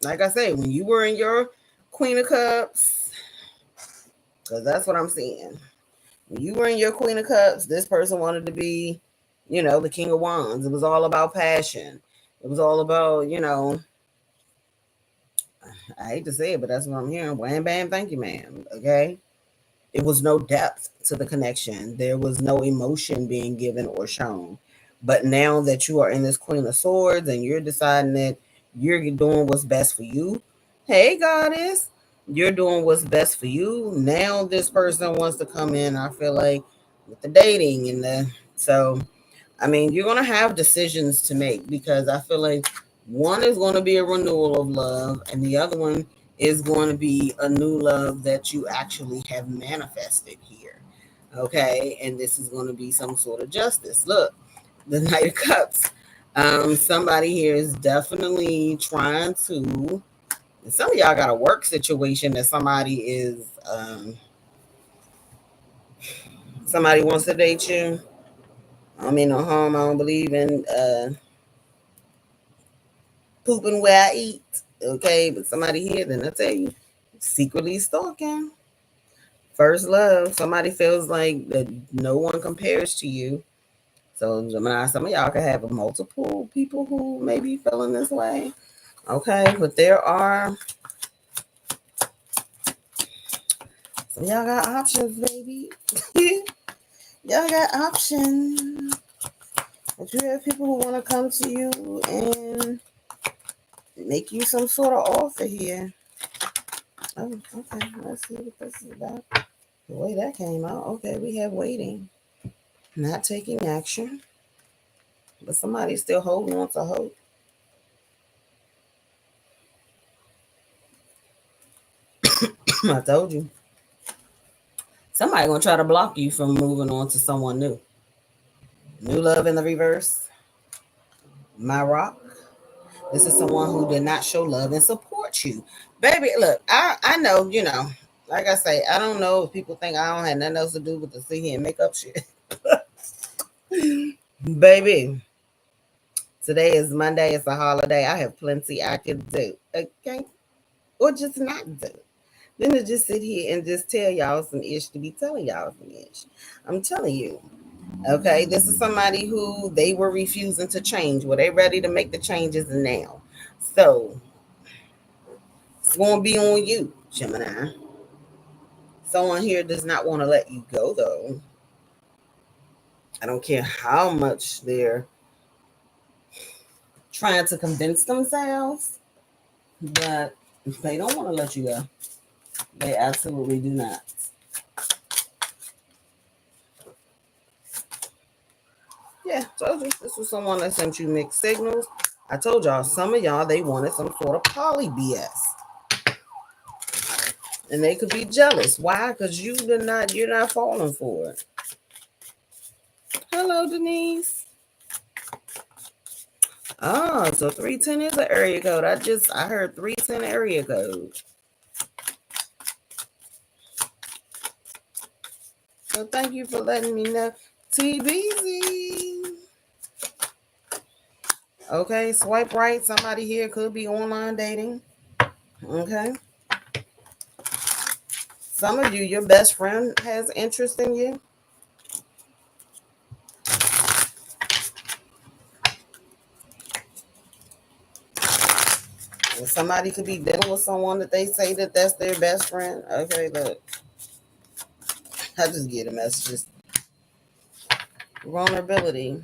like I say, when you were in your Queen of Cups, because that's what I'm seeing. When you were in your Queen of Cups, this person wanted to be, the King of Wands. It was all about passion. It was all about, I hate to say it, but that's what I'm hearing. Wham, bam, thank you, ma'am. Okay. It was no depth to the connection. There was no emotion being given or shown. But now that you are in this Queen of Swords and you're deciding that you're doing what's best for you, hey, goddess, you're doing what's best for you. Now this person wants to come in, I feel like, with the dating and the. So, I mean, you're going to have decisions to make because I feel like one is going to be a renewal of love and the other one is going to be a new love that you actually have manifested here. Okay. And this is going to be some sort of justice. Look, the Knight of Cups. Somebody here is definitely trying to. Some of y'all got a work situation that somebody wants to date you. I mean, no harm. I don't believe in pooping where I eat. Okay, but somebody here, then I tell you, secretly stalking. First love. Somebody feels like that no one compares to you. So Gemini, some of y'all could have multiple people who may be feeling this way. Okay, but there are some y'all got options, baby. Y'all got options. But you have people who want to come to you and make you some sort of offer here. Oh, okay. Let's see what this is about. The way that came out, okay, we have waiting, not taking action, but somebody's still holding on to hope. I told you. Somebody gonna try to block you from moving on to someone new. New love in the reverse. My rock. This is someone who did not show love and support you. Baby, look, I know, like I say, I don't know if people think I don't have nothing else to do but to sit here and make up shit. Baby, today is Monday, it's a holiday. I have plenty I could do. Okay. Or just not do. Then to just sit here and just tell y'all some ish to be telling y'all some ish. I'm telling you. Okay, this is somebody who they were refusing to change. Well, they ready to make the changes now. So it's gonna be on you, Gemini. Someone here does not want to let you go though. I don't care how much they're trying to convince themselves, but they don't want to let you go. They absolutely do not. Yeah, told you this was someone that sent you mixed signals. I told y'all some of y'all they wanted some sort of poly BS. And they could be jealous. Why? Because you're not falling for it. Hello, Denise. Oh, so 310 is an area code. I heard 310 area code. So thank you for letting me know. TBZ. Okay, swipe right. Somebody here could be online dating. Okay. Some of you, your best friend has interest in you. And somebody could be dealing with someone that they say that that's their best friend. Okay, look. I just get a message. Vulnerability.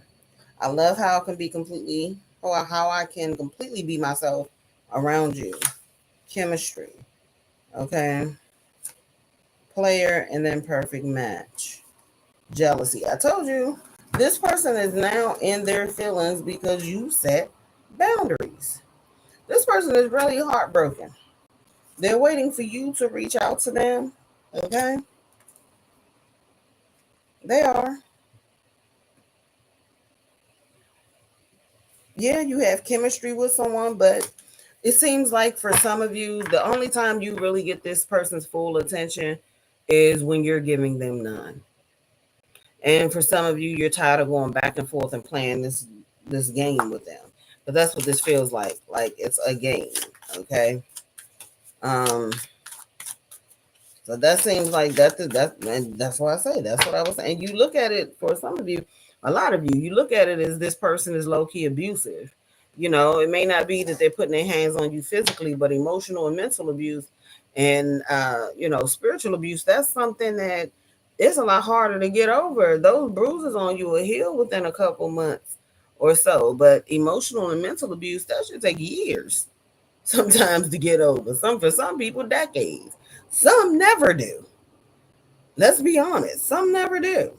I love how I can be completely, or how I can completely be myself around you. Chemistry. Okay. player, and then perfect match. Jealousy. I told you, this person is now in their feelings because you set boundaries. This person is really heartbroken. They're waiting for you to reach out to them. Okay? They are. Yeah, you have chemistry with someone, but it seems like for some of you, the only time you really get this person's full attention is when you're giving them none. And for some of you, you're tired of going back and forth and playing this game with them. But that's what this feels like. Like it's a game. Okay. Um, so that seems like and that's why I say that's what I was saying. You look at it for some of you, a lot of you, you look at it as this person is low key abusive. You know, it may not be that they're putting their hands on you physically, but emotional and mental abuse and spiritual abuse, that's something that it's a lot harder to get over. Those bruises on you will heal within a couple months or so. But emotional and mental abuse, that should take years sometimes to get over. For some people, decades. Some never do. Let's be honest. Some never do.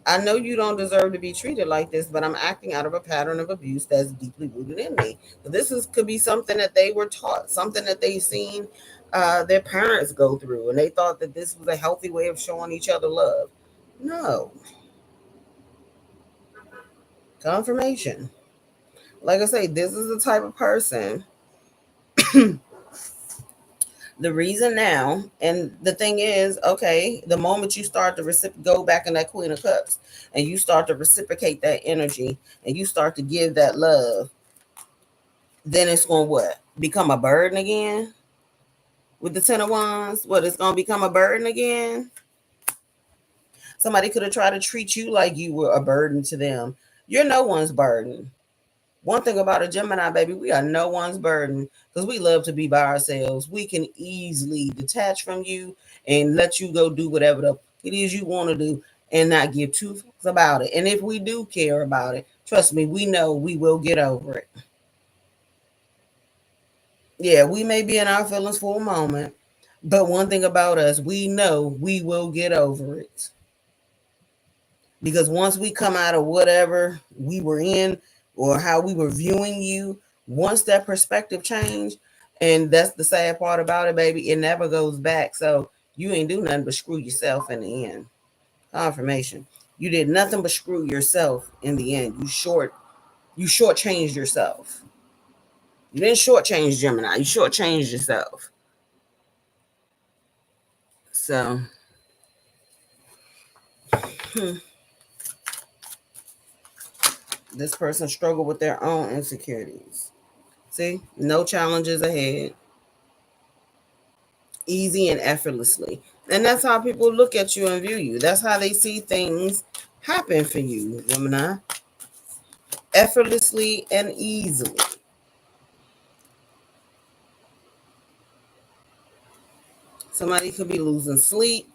I know you don't deserve to be treated like this, but I'm acting out of a pattern of abuse that's deeply rooted in me. So this could be something that they were taught, something that they've seen their parents go through, and they thought that this was a healthy way of showing each other love. No, confirmation. Like I say, this is the type of person. The reason now, and the thing is, okay, the moment you start to go back in that Queen of Cups, and you start to reciprocate that energy, and you start to give that love, then it's going to what? Become a burden again? With the Ten of Wands? What, it's going to become a burden again? Somebody could have tried to treat you like you were a burden to them. You're no one's burden. One thing about a Gemini, baby, we are no one's burden because we love to be by ourselves. We can easily detach from you and let you go do whatever it is you want to do and not give two fucks about it. And if we do care about it, trust me, we know we will get over it. Yeah, we may be in our feelings for a moment, but one thing about us, we know we will get over it. Because once we come out of whatever we were in or how we were viewing you, once that perspective changed, and that's the sad part about it, baby, it never goes back. So you ain't do nothing but screw yourself in the end. Confirmation. You did nothing but screw yourself in the end. You shortchanged yourself. You didn't shortchange Gemini. You shortchanged yourself. So this person struggled with their own insecurities. See, no challenges ahead, easy and effortlessly. And that's how people look at you and view you. That's how they see things happen for you, Gemini. Effortlessly and easily. Somebody could be losing sleep.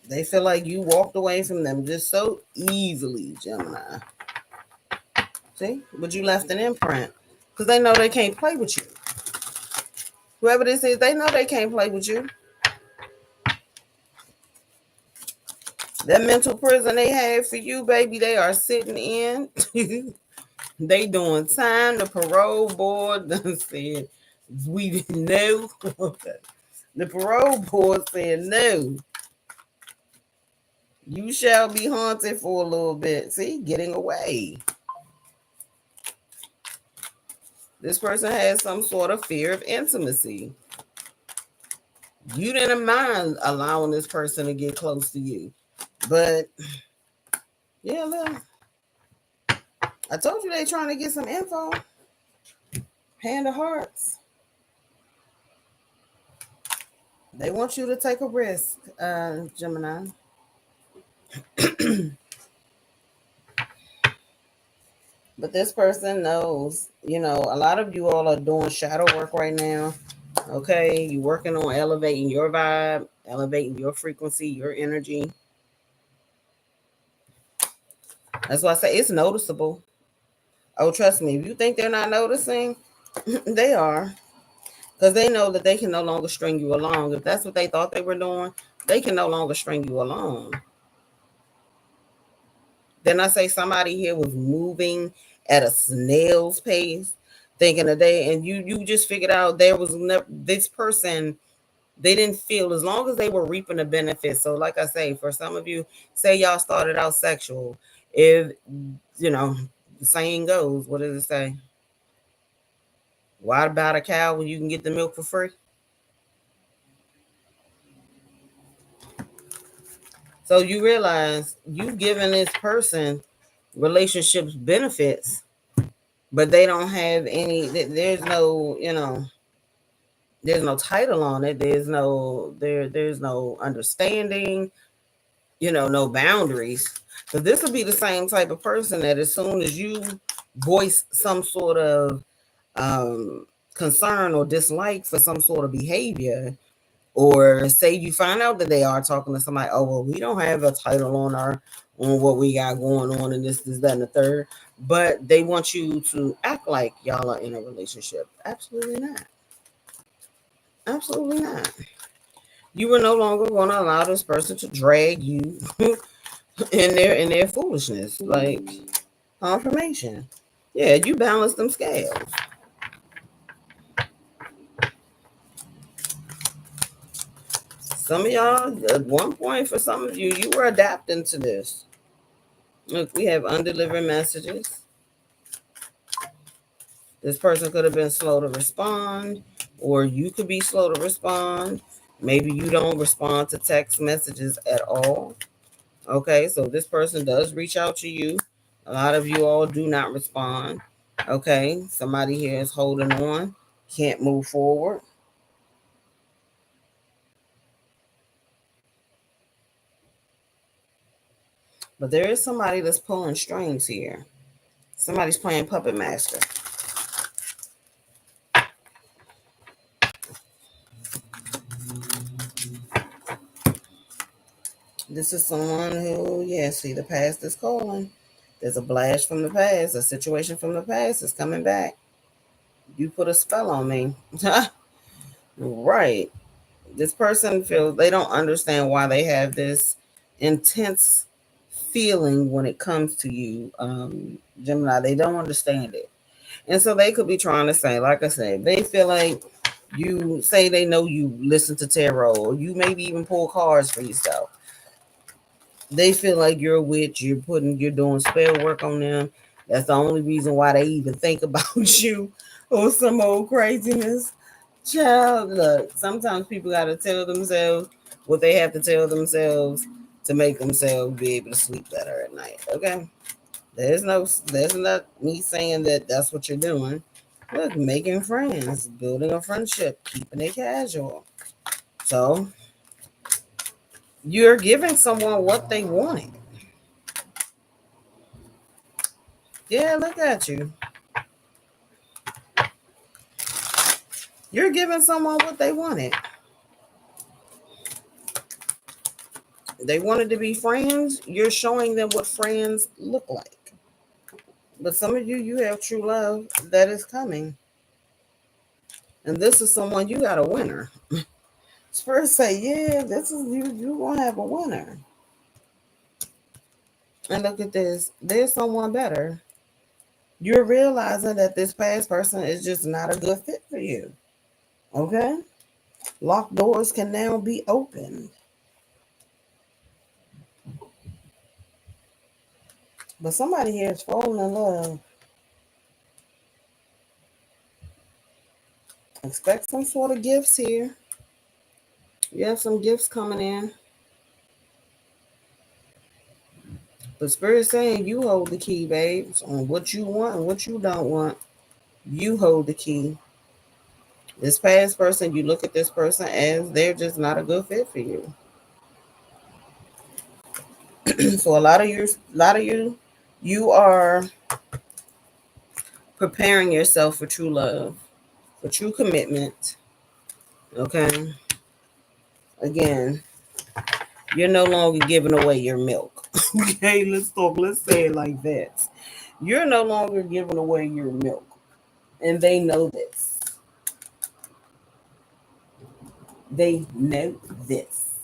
They feel like you walked away from them just so easily, Gemini. See? But you left an imprint. Because they know they can't play with you. Whoever this is, they know they can't play with you. That mental prison they have for you, baby, they are sitting in. They doing time. The parole board done said, we didn't know. The parole board said, no, you shall be haunted for a little bit. See, getting away. This person has some sort of fear of intimacy. You didn't mind allowing this person to get close to you. But, yeah, look. I told you they trying to get some info. Hand of Hearts. They want you to take a risk, Gemini. But this person knows, a lot of you all are doing shadow work right now. Okay, you're working on elevating your vibe, elevating your frequency, your energy. That's why I say it's noticeable. Oh, trust me, if you think they're not noticing, they are. Because they know that they can no longer string you along. If that's what they thought they were doing, they can no longer string you along. Then I say somebody here was moving at a snail's pace, thinking a day, and you just figured out there was never this person. They didn't feel as long as they were reaping the benefits. So, like I say, for some of you, say y'all started out sexual. If you know, the saying goes, what does it say? Why about a cow when you can get the milk for free? So you realize you've given this person relationships benefits, but they don't have any. There's no, there's no title on it. There's no understanding. No boundaries. So this will be the same type of person that as soon as you voice some sort of concern or dislike for some sort of behavior, or say you find out that they are talking to somebody, oh well, we don't have a title on what we got going on, and this, that, and the third. But they want you to act like y'all are in a relationship. Absolutely not. Absolutely not. You were no longer going to allow this person to drag you in their foolishness, like confirmation. Yeah, you balance them scales. Some of y'all, at one point, for some of you, you were adapting to this. Look, we have undelivered messages. This person could have been slow to respond, or you could be slow to respond. Maybe you don't respond to text messages at all. Okay, so this person does reach out to you. A lot of you all do not respond. Okay, somebody here is holding on, can't move forward. But there is somebody that's pulling strings here. Somebody's playing puppet master. This is someone who, yeah, see, the past is calling. There's a blast from the past, a situation from the past is coming back. You put a spell on me. Right. This person feels they don't understand why they have this intense feeling when it comes to you, Gemini. They don't understand it. And so they could be trying to say, like I said, they feel like you say they know you listen to tarot, or you maybe even pull cards for yourself. They feel like you're a witch, you're doing spell work on them. That's the only reason why they even think about you or some old craziness. Child, look, sometimes people gotta tell themselves what they have to tell themselves to make themselves be able to sleep better at night. Okay. There's not me saying that that's what you're doing. Look, making friends, building a friendship, keeping it casual. So you're giving someone what they wanted. Yeah, look at you. You're giving someone what they wanted. They wanted to be friends. You're showing them what friends look like. But some of you have true love that is coming. And this is someone you got a winner. Spirit say, yeah, this is you gonna have a winner. And look at this. There's someone better. You're realizing that this past person is just not a good fit for you. Okay? Locked doors can now be opened. But somebody here is falling in love. Expect some sort of gifts here. You have some gifts coming in. But Spirit's saying you hold the key, babes, on what you want and what you don't want. You hold the key. This past person, you look at this person as they're just not a good fit for you. So a lot of you, you are preparing yourself for true love, for true commitment. Okay. Again, you're no longer giving away your milk. Okay, let's say it like that. You're no longer giving away your milk. And they know this. They know this.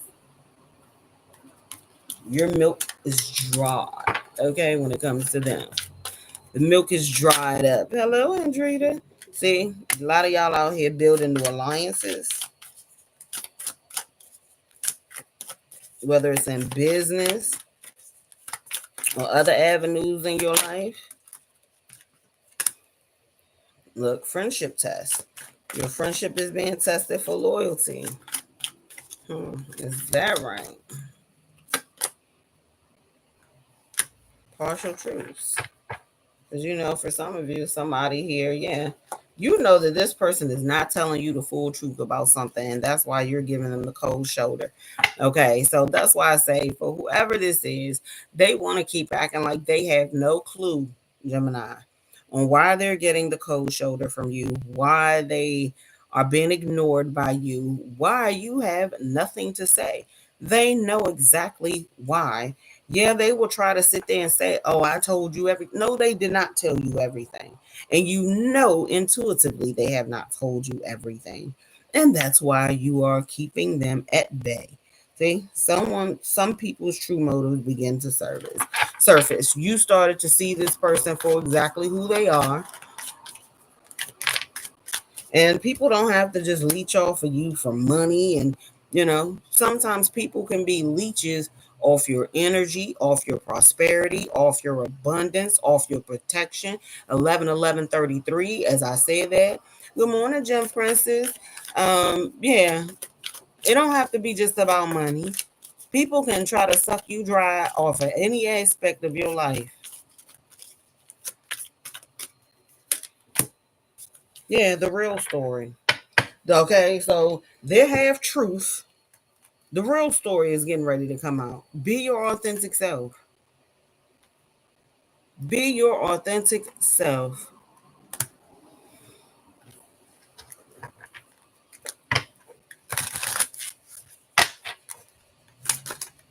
Your milk is dry, okay, when it comes to them. The milk is dried up. Hello, Andrita. See, a lot of y'all out here building new alliances, whether it's in business or other avenues in your life. Look, friendship test. Your friendship is being tested for loyalty. Is that right? Partial truths. Because for some of you, somebody here, yeah, you know that this person is not telling you the full truth about something, and that's why you're giving them the cold shoulder. Okay, so that's why I say for whoever this is, they want to keep acting like they have no clue, Gemini, on why they're getting the cold shoulder from you, why they are being ignored by you, why you have nothing to say. They know exactly why. Yeah, they will try to sit there and say, "Oh, I told you everything." No, they did not tell you everything. And intuitively they have not told you everything. And that's why you are keeping them at bay. See, some people's true motives begin to surface. You started to see this person for exactly who they are. And people don't have to just leech off of you for money. And, sometimes people can be leeches off your energy, off your prosperity, off your abundance, off your protection. 11 11 33, as I say that. Good morning, Gem Princess. Yeah, it don't have to be just about money. People can try to suck you dry off of any aspect of your life. Yeah, the real story. Okay, so their half truth. The real story is getting ready to come out. Be your authentic self. Be your authentic self.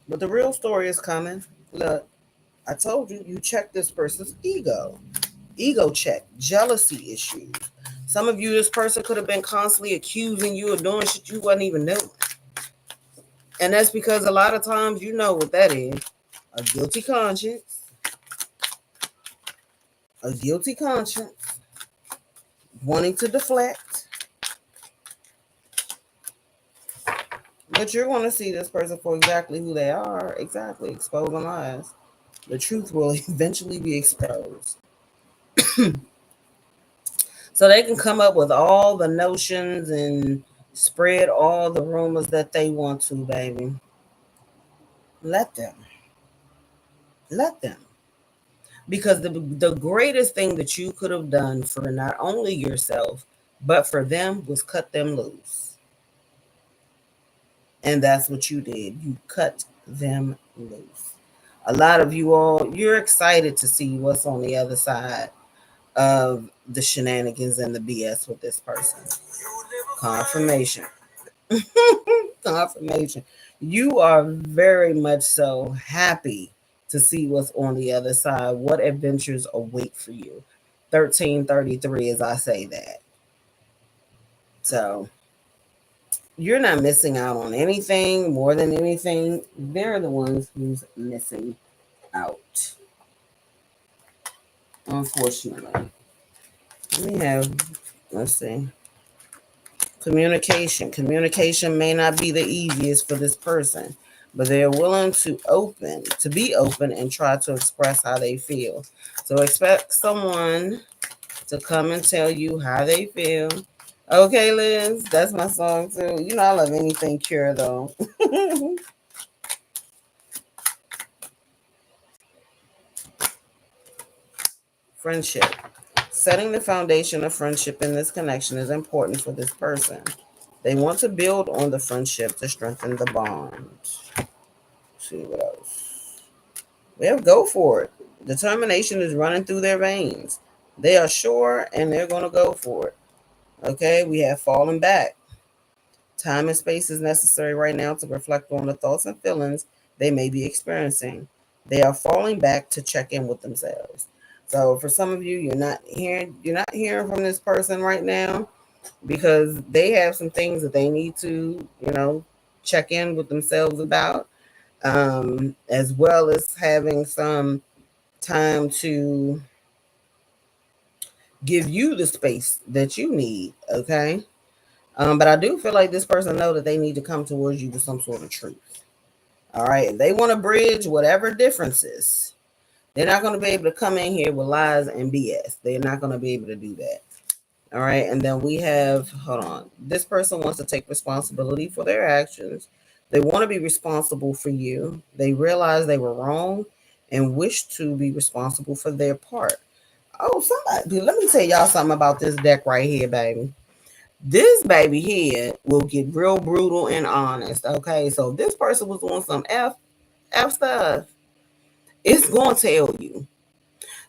But the real story is coming. Look, I told you, you check this person's ego check, jealousy issues. Some of you, this person could have been constantly accusing you of doing shit you wasn't even doing. And that's because a lot of times you know what that is. A guilty conscience. A guilty conscience. Wanting to deflect. But you're going to see this person for exactly who they are. Exactly. Exposing lies. The truth will eventually be exposed. So they can come up with all the notions and spread all the rumors that they want to, baby. Let them. Let them. Because the greatest thing that you could have done for not only yourself, but for them was cut them loose. And that's what you did. You cut them loose. A lot of you all, you're excited to see what's on the other side of the shenanigans and the BS with this person. Confirmation. Confirmation. You are very much so happy to see what's on the other side. What adventures await for you? 1333, as I say that. So you're not missing out on anything. More than anything, they're the ones who's missing out. Unfortunately. Let's see. Communication. Communication may not be the easiest for this person, but they're willing to be open and try to express how they feel. So expect someone to come and tell you how they feel. Okay, Liz, that's my song too. I love anything Cure though. Friendship. Setting the foundation of friendship in this connection is important for this person. They want to build on the friendship to strengthen the bond. Let's see what else. Well, go for it. Determination is running through their veins. They are sure and they're going to go for it. Okay, we have fallen back. Time and space is necessary right now to reflect on the thoughts and feelings they may be experiencing. They are falling back to check in with themselves. So for some of you, you're not hearing from this person right now because they have some things that they need to, check in with themselves about, as well as having some time to give you the space that you need. Okay. But I do feel like this person know that they need to come towards you with some sort of truth. All right. If they want to bridge whatever differences, they're not going to be able to come in here with lies and BS. They're not going to be able to do that. All right. And then we have, hold on. This person wants to take responsibility for their actions. They want to be responsible for you. They realize they were wrong and wish to be responsible for their part. Oh, somebody, let me tell y'all something about this deck right here, baby. This baby here will get real brutal and honest. Okay. So if this person was doing some F stuff, it's going to tell you.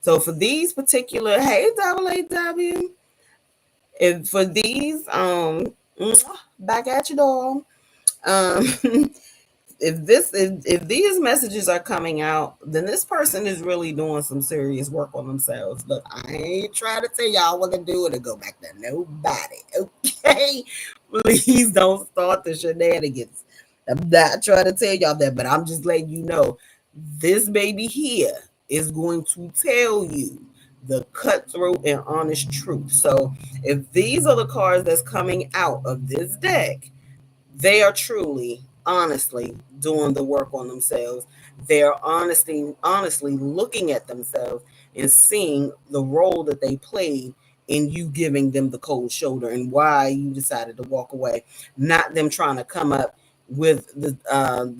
So for these particular, hey, AAW, if for these, back at you, dog. Um, if these messages are coming out, then this person is really doing some serious work on themselves. Look, I ain't trying to tell y'all what to do or to go back to nobody. Okay, please don't start the shenanigans. I'm not trying to tell y'all that, but I'm just letting you know this baby here is going to tell you the cutthroat and honest truth. So if these are the cards that's coming out of this deck, they are truly, honestly doing the work on themselves. They're honestly looking at themselves and seeing the role that they played in you giving them the cold shoulder and why you decided to walk away. Not them trying to come up with the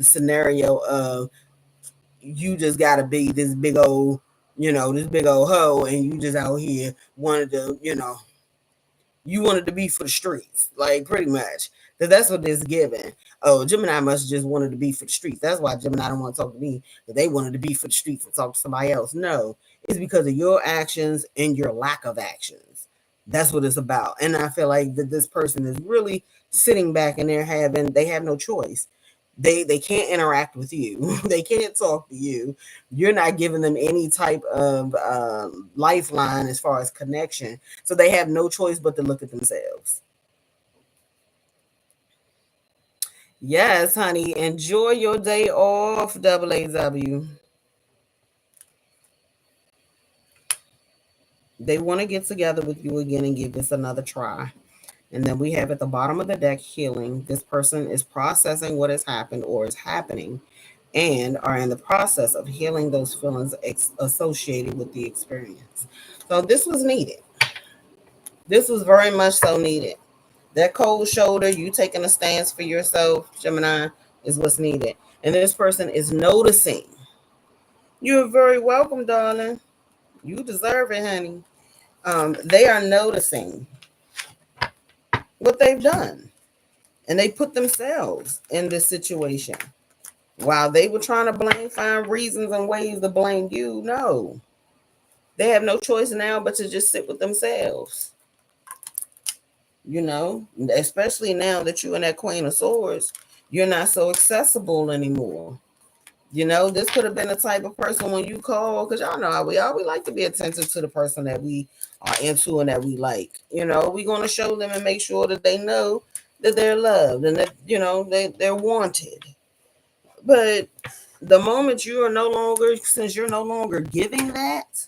scenario of you just got to be this big old, this big old hoe, and you just out here wanted to, you wanted to be for the streets, like pretty much. Because that's what this giving. Oh, Gemini must just wanted to be for the streets. That's why Gemini don't want to talk to me. Because they wanted to be for the streets and talk to somebody else. No, it's because of your actions and your lack of actions. That's what it's about. And I feel like that this person is really sitting back and they have no choice. They can't interact with you. They can't talk to you. You're not giving them any type of lifeline as far as connection. So they have no choice but to look at themselves. Yes, honey. Enjoy your day off, double AW. They want to get together with you again and give this another try. And then we have at the bottom of the deck healing. This person is processing what has happened or is happening and are in the process of healing those feelings associated with the experience. So this was needed. This was very much so needed. That cold shoulder, you taking a stance for yourself, Gemini, is what's needed. And this person is noticing. You're very welcome, darling. You deserve it, honey. They are noticing what they've done. And they put themselves in this situation. While they were trying to find reasons and ways to blame you, no. They have no choice now but to just sit with themselves. Especially now that you're in that Queen of Swords, you're not so accessible anymore. This could have been the type of person when you call, because y'all know how we like to be attentive to the person that we are into and that we like. We're going to show them and make sure that they know that they're loved and that, they're wanted. But the moment since you're no longer giving that,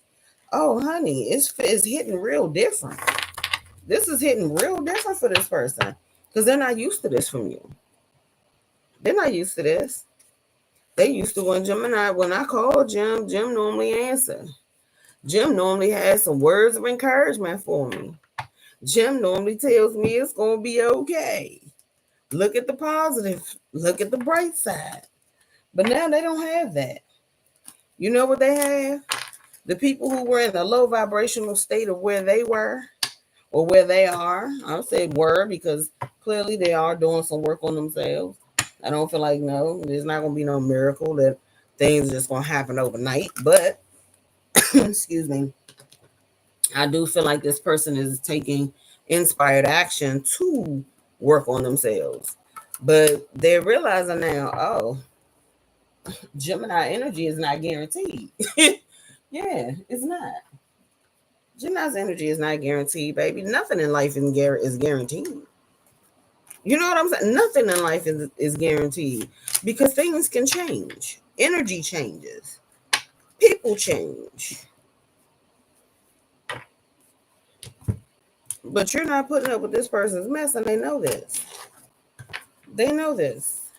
oh, honey, it's hitting real different. This is hitting real different for this person because they're not used to this from you. They're not used to this. They used to when I call Jim normally answer. Jim normally has some words of encouragement for me. Jim normally tells me it's going to be okay. Look at the positive. Look at the bright side. But now they don't have that. You know what they have? The people who were in a low vibrational state of where they were or where they are. I'll say were because clearly they are doing some work on themselves. I don't feel like, no, there's not going to be no miracle that things are just going to happen overnight. But, excuse me, I do feel like this person is taking inspired action to work on themselves. But they're realizing now, oh, Gemini energy is not guaranteed. Yeah, it's not. Gemini's energy is not guaranteed, baby. Nothing in life is guaranteed. You know what I'm saying? Nothing in life is guaranteed because things can change. Energy changes. People change. But you're not putting up with this person's mess, and they know this. They know this.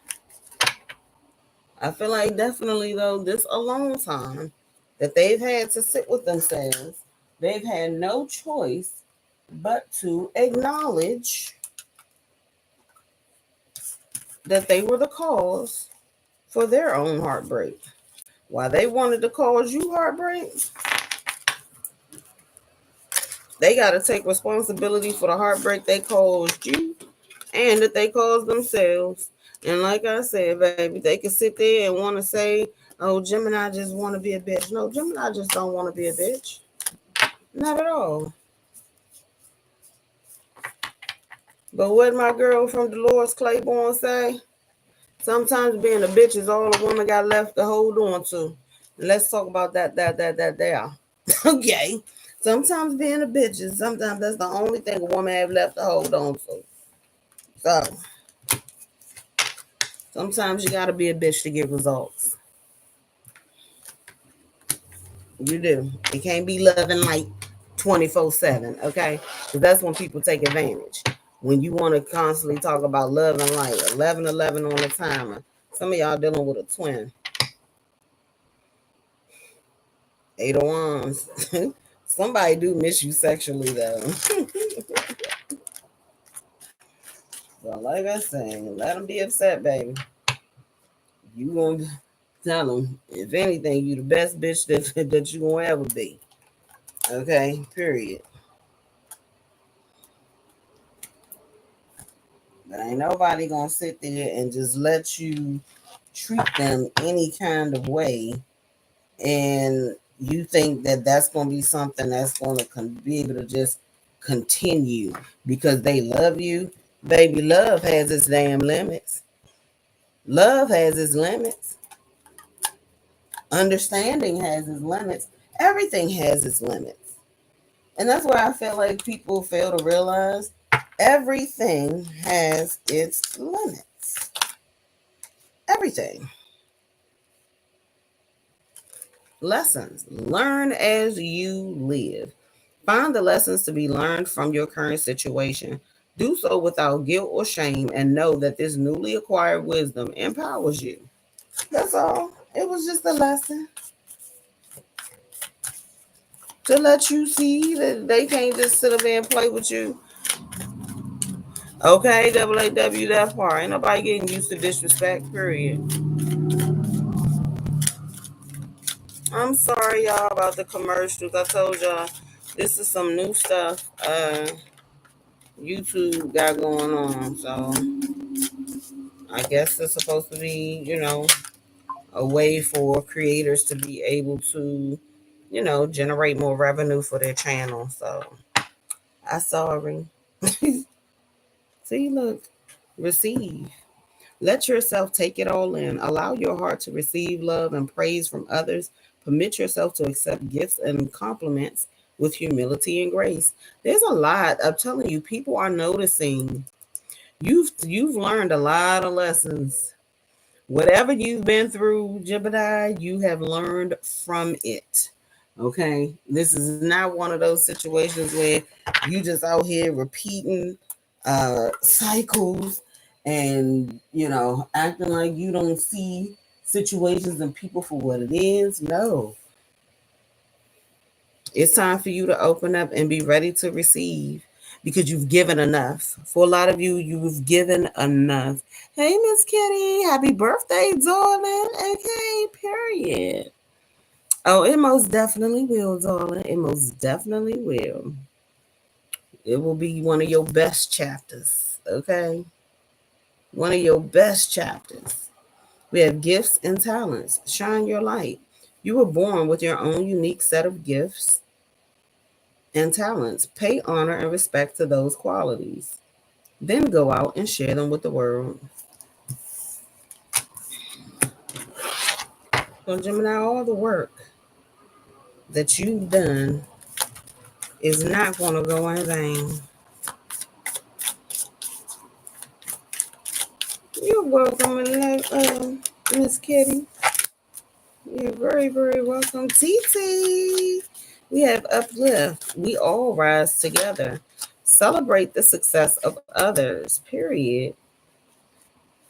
I feel like definitely, though, this alone time that they've had to sit with themselves, they've had no choice but to acknowledge that they were the cause for their own heartbreak. Why they wanted to cause you heartbreak, they got to take responsibility for the heartbreak they caused you and that they caused themselves. And like I said, baby, they can sit there and want to say, oh, Gemini just want to be a bitch. No, Gemini just don't want to be a bitch. Not at all. But what my girl from Dolores Claiborne say? Sometimes being a bitch is all a woman got left to hold on to. Let's talk about that there. Okay. Sometimes being a bitch is sometimes that's the only thing a woman have left to hold on to. So sometimes you gotta be a bitch to get results. You do. It can't be loving like 24/7, okay? Because that's when people take advantage. When you want to constantly talk about love and light, 11 on the timer. Some of y'all dealing with a twin. 8 of Wands. Somebody do miss you sexually though. Well, like I said, let them be upset, baby. You gonna tell them, if anything, you the best bitch that you gonna ever be. Okay, period. But ain't nobody gonna sit there and just let you treat them any kind of way, and you think that that's gonna be something that's gonna be able to just continue because they love you. Baby, love has its damn limits. Love has its limits. Understanding has its limits. Everything has its limits. And that's why I feel like people fail to realize everything has its limits. Everything. Lessons. Learn as you live. Find the lessons to be learned from your current situation. Do so without guilt or shame and know that this newly acquired wisdom empowers you. That's all. It was just a lesson to let you see that they can't just sit up there and play with you. Okay, AAW, that part. Ain't nobody getting used to disrespect, period. I'm sorry, y'all, about the commercials. I told y'all this is some new stuff YouTube got going on. So I guess it's supposed to be, a way for creators to be able to, generate more revenue for their channel. So I sorry. See, look, receive. Let yourself take it all in. Allow your heart to receive love and praise from others. Permit yourself to accept gifts and compliments with humility and grace. There's a lot. I'm telling you, people are noticing. You've learned a lot of lessons. Whatever you've been through, Gemini, you have learned from it. Okay, this is not one of those situations where you just out here repeating cycles and acting like you don't see situations and people for what it is. No, it's time for you to open up and be ready to receive because you've given enough. For a lot of you, you've given enough. Hey, Miss Kitty, happy birthday, darling. Okay, period. Oh, it most definitely will, darling. It most definitely will. It will be one of your best chapters, okay? One of your best chapters. We have gifts and talents. Shine your light. You were born with your own unique set of gifts and talents. Pay honor and respect to those qualities. Then go out and share them with the world. So, Gemini, all the work that you've done is not going to go in vain. You're welcome, Miss Kitty. You're very, very welcome. TT. We have uplift. We all rise together. Celebrate the success of others, period.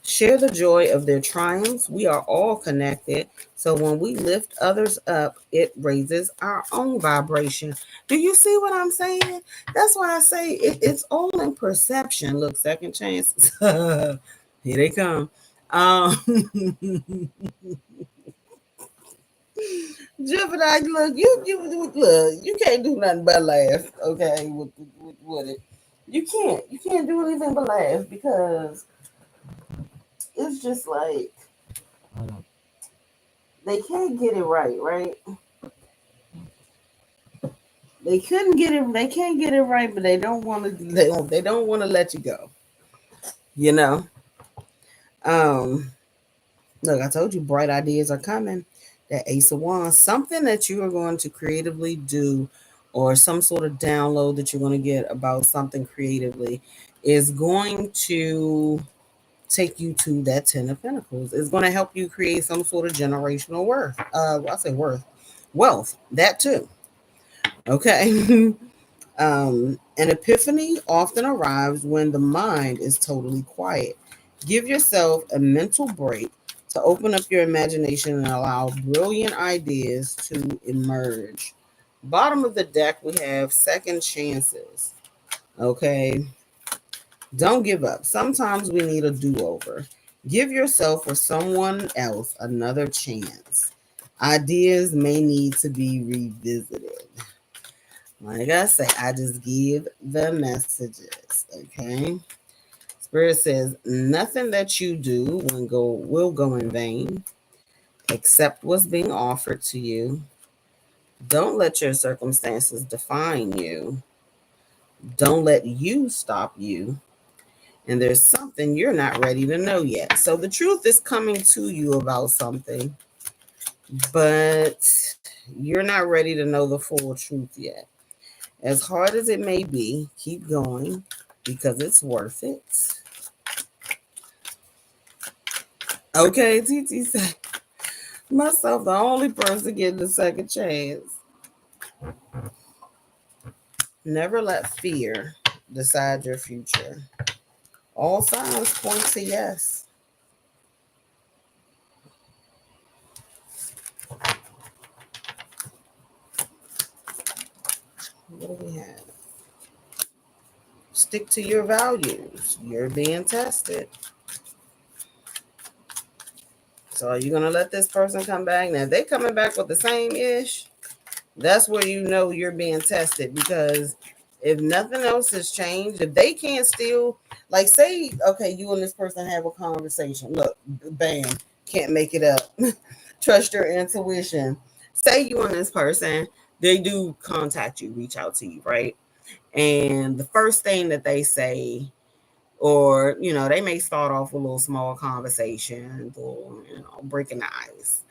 Share the joy of their triumphs. We are all connected. So when we lift others up, it raises our own vibration. Do you see what I'm saying? That's why I say it's all in perception. Look, second chances. Here they come. Um, Gemini, look, you can't do nothing but laugh. Okay, with it, you can't do anything but laugh because it's just like they can't get it right, right? They couldn't get it. They can't get it right, but they don't want to. They don't want to let you go. You know. Um. Look, I told you, bright ideas are coming. That Ace of Wands, something that you are going to creatively do, or some sort of download that you're going to get about something creatively, is going to take you to that Ten of Pentacles. It's going to help you create some sort of generational worth. I say worth, wealth. That too. Okay. An epiphany often arrives when the mind is totally quiet. Give yourself a mental break to open up your imagination and allow brilliant ideas to emerge. Bottom of the deck, we have second chances. Okay. Don't give up. Sometimes we need a do over. Give yourself or someone else another chance. Ideas may need to be revisited. Like I say, I just give the messages. Okay. Spirit says nothing that you do will go in vain. Accept what's being offered to you. Don't let your circumstances define you. Don't let you stop you. And there's something you're not ready to know yet. So the truth is coming to you about something, but you're not ready to know the full truth yet. As hard as it may be, keep going because it's worth it. Okay, TT said, myself, the only person getting a second chance. Never let fear decide your future. All signs point to yes. What do we have? Stick to your values. You're being tested. So are you going to let this person come back? Now, if they coming back with the same ish, that's where you know you're being tested, because if nothing else has changed, if they can't still, like, say, okay, you and this person have a conversation. Look, bam, can't make it up. Trust your intuition. Say you and this person, they do contact you, reach out to you, right? And the first thing that they say, or, they may start off with a little small conversation, or, breaking the ice.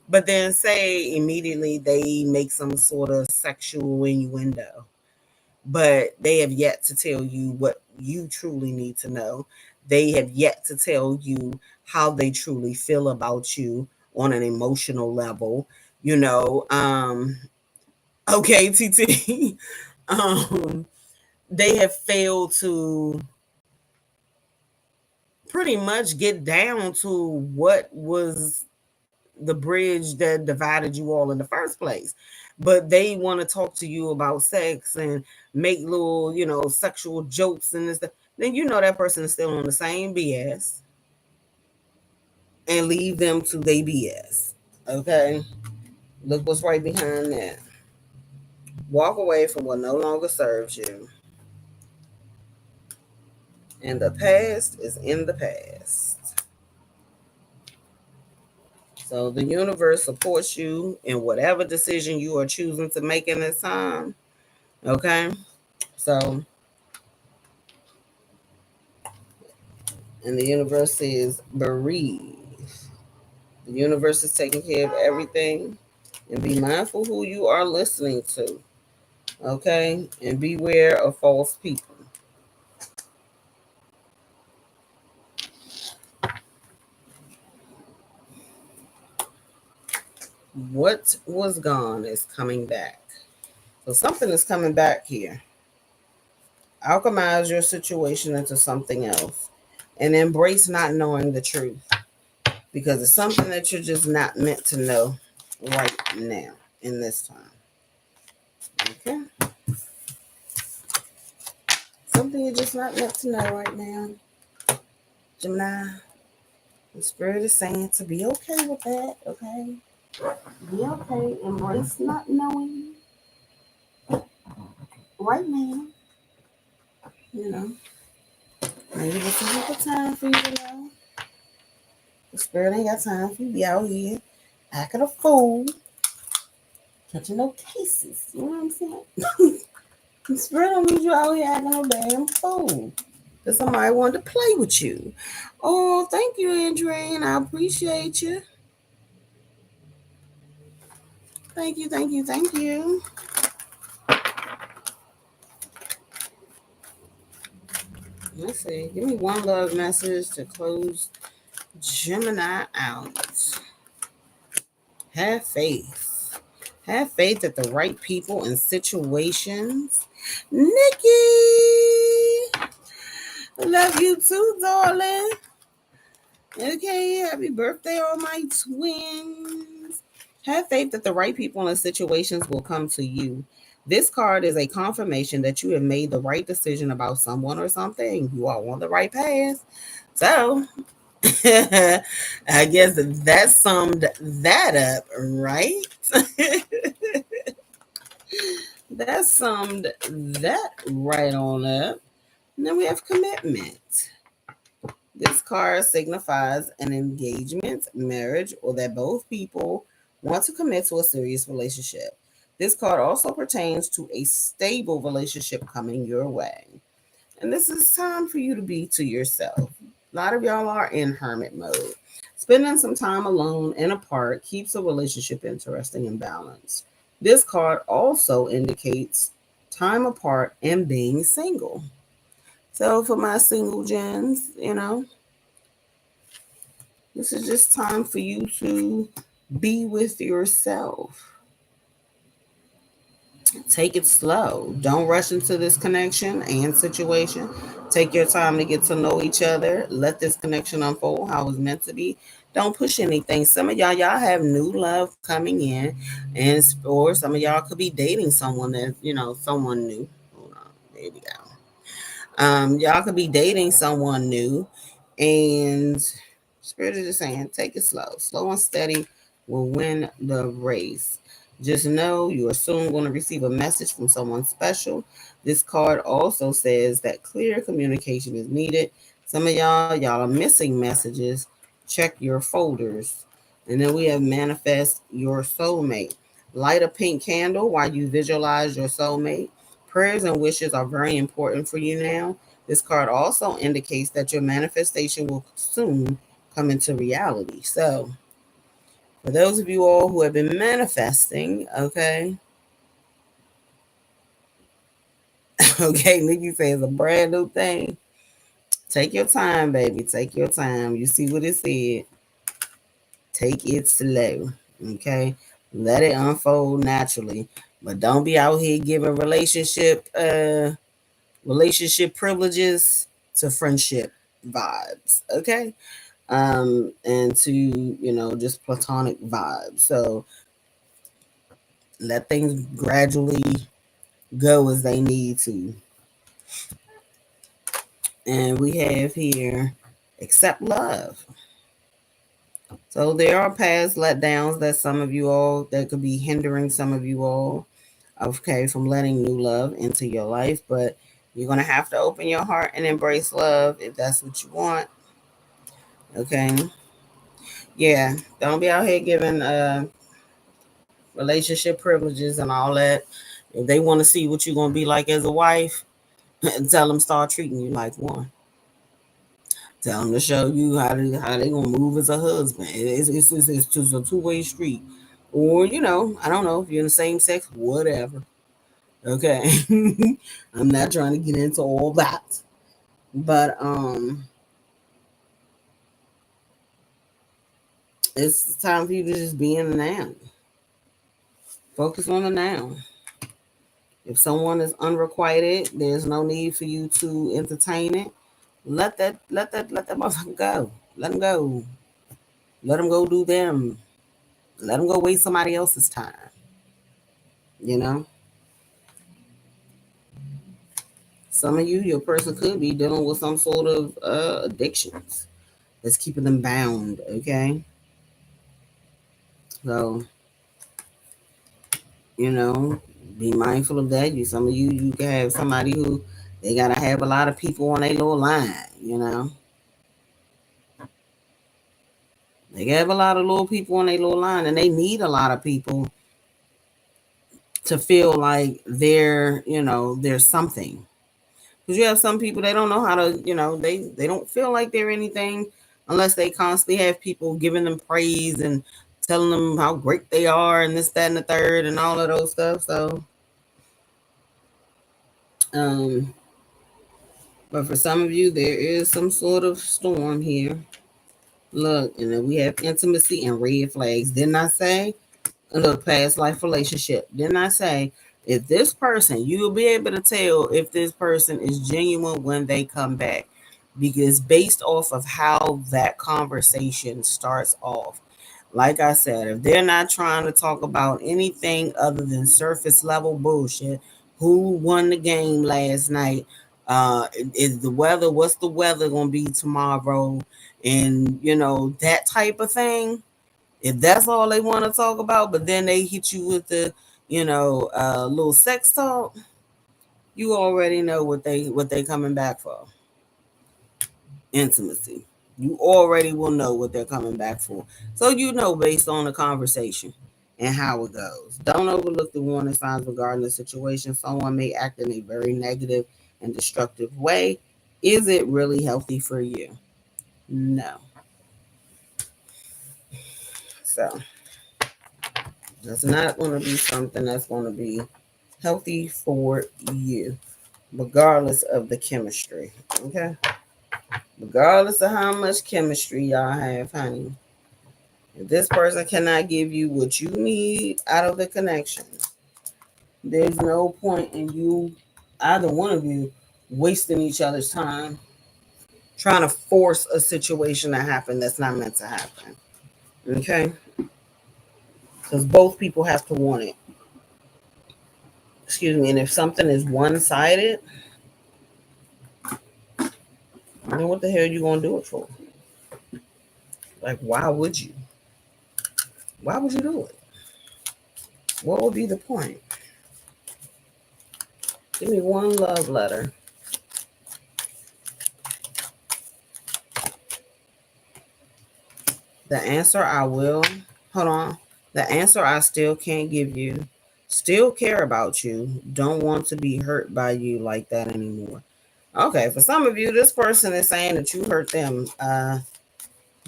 But then say immediately they make some sort of sexual innuendo, but they have yet to tell you what you truly need to know. They have yet to tell you how they truly feel about you on an emotional level. Okay, TT. um, they have failed to pretty much get down to what was the bridge that divided you all in the first place. But they want to talk to you about sex and make little, sexual jokes and this, then that person is still on the same BS, and leave them to their BS. Okay? Look what's right behind that. Walk away from what no longer serves you. And the past is in the past. So the universe supports you in whatever decision you are choosing to make in this time. Okay? So, and the universe says, breathe. The universe is taking care of everything. And be mindful who you are listening to. Okay, and beware of false people. What was gone is coming back. So something is coming back here. Alchemize your situation into something else and embrace not knowing the truth because it's something that you're just not meant to know right now in this time. Okay? Something you're just not meant to know right now. Gemini, the spirit is saying to be okay with that, okay? Be okay. Embrace not knowing right now. You know, maybe this is a good time for you to know. The spirit ain't got time for you to be out here acting a fool, catching no cases. You know what I'm saying? The spirit don't need you out here acting no damn fool. Because somebody wanted to play with you. Oh, thank you, Andrea. I appreciate you. Thank you, thank you, thank you. Let's see. Give me one love message to close Gemini out. Have faith. Have faith that the right people and situations. Nikki, love you too, darling. Okay, happy birthday, all my twins. Have faith that the right people and situations will come to you. This card is a confirmation that you have made the right decision about someone or something. You are on the right path. So, I guess that summed that up, right? That summed that right on up. And then we have commitment. This card signifies an engagement, marriage, or that both people want to commit to a serious relationship. This card also pertains to a stable relationship coming your way. And this is time for you to be to yourself. A lot of y'all are in hermit mode. Spending some time alone and apart keeps a relationship interesting and balanced. This card also indicates time apart and being single. So, for my single gens, this is just time for you to be with yourself. Take it slow. Don't rush into this connection and situation. Take your time to get to know each other. Let this connection unfold how it's meant to be. Don't push anything. Some of y'all have new love coming in, and or some of y'all could be dating someone that someone new. Hold on, there we go. Y'all could be dating someone new, and Spirit is just saying, take it slow. Slow and steady will win the race. Just know you are soon going to receive a message from someone special. This card also says that clear communication is needed. Some of y'all are missing messages. Check your folders. And then we have manifest your soulmate. Light a pink candle while you visualize your soulmate. Prayers and wishes are very important for you now. This card also indicates that your manifestation will soon come into reality. So, for those of you all who have been manifesting, okay, okay, Nikki says a brand new thing. Take your time, baby. Take your time. You see what it said. Take it slow, okay? Let it unfold naturally, but don't be out here giving relationship privileges to friendship vibes, okay? And to just platonic vibes. So let things gradually go as they need to. And we have here accept love. So there are past letdowns that some of you all that could be hindering some of you all, okay, from letting new love into your life. But you're gonna have to open your heart and embrace love if that's what you want. Okay. Yeah. Don't be out here giving relationship privileges and all that. If they want to see what you're gonna be like as a wife, tell them start treating you like one. Tell them to show you how they gonna move as a husband. It's just a two-way street. Or I don't know if you're in the same sex, whatever. Okay. I'm not trying to get into all that. But it's time for you to just be in the now. Focus on the now. If someone is unrequited, there's no need for you to entertain it. Let that motherfucker go. Let them go. Let them go do them. Let them go waste somebody else's time. You know, some of you, your person could be dealing with some sort of addictions that's keeping them bound. Okay, so you know, be mindful of that. Some of you can have somebody who they gotta have a lot of people on their little line. You know, they have a lot of little people on their little line, and they need a lot of people to feel like there's something. Because you have some people, they don't know how to, they don't feel like they're anything unless they constantly have people giving them praise and telling them how great they are and this, that, and the third and all of those stuff. So, um, but for some of you, there is some sort of storm here. Look, and then we have intimacy and red flags. Didn't I say? Look, past life relationship. Didn't I say if this person, you'll be able to tell if this person is genuine when they come back, because based off of how that conversation starts off. Like I said, if they're not trying to talk about anything other than surface level bullshit, who won the game last night? Is the weather? What's the weather gonna be tomorrow? And that type of thing, if that's all they want to talk about, but then they hit you with the, little sex talk, you already know what they coming back for. Intimacy. You already will know what they're coming back for. So based on the conversation and how it goes. Don't overlook the warning signs regarding the situation. Someone may act in a very negative and destructive way. Is it really healthy for you? No. So that's not going to be something that's going to be healthy for you, regardless of the chemistry. Okay? Regardless of how much chemistry y'all have, honey. If this person cannot give you what you need out of the connection, there's no point in you, either one of you, wasting each other's time trying to force a situation to happen that's not meant to happen. Okay? Because both people have to want it. Excuse me. And if something is one sided, then what the hell are you going to do it for? Like, why would you? Why would you do it? What would be the point? Give me one love letter. The answer I will, hold on. The answer I still can't give you. Still care about you. Don't want to be hurt by you like that anymore. Okay, for some of you, this person is saying that you hurt them,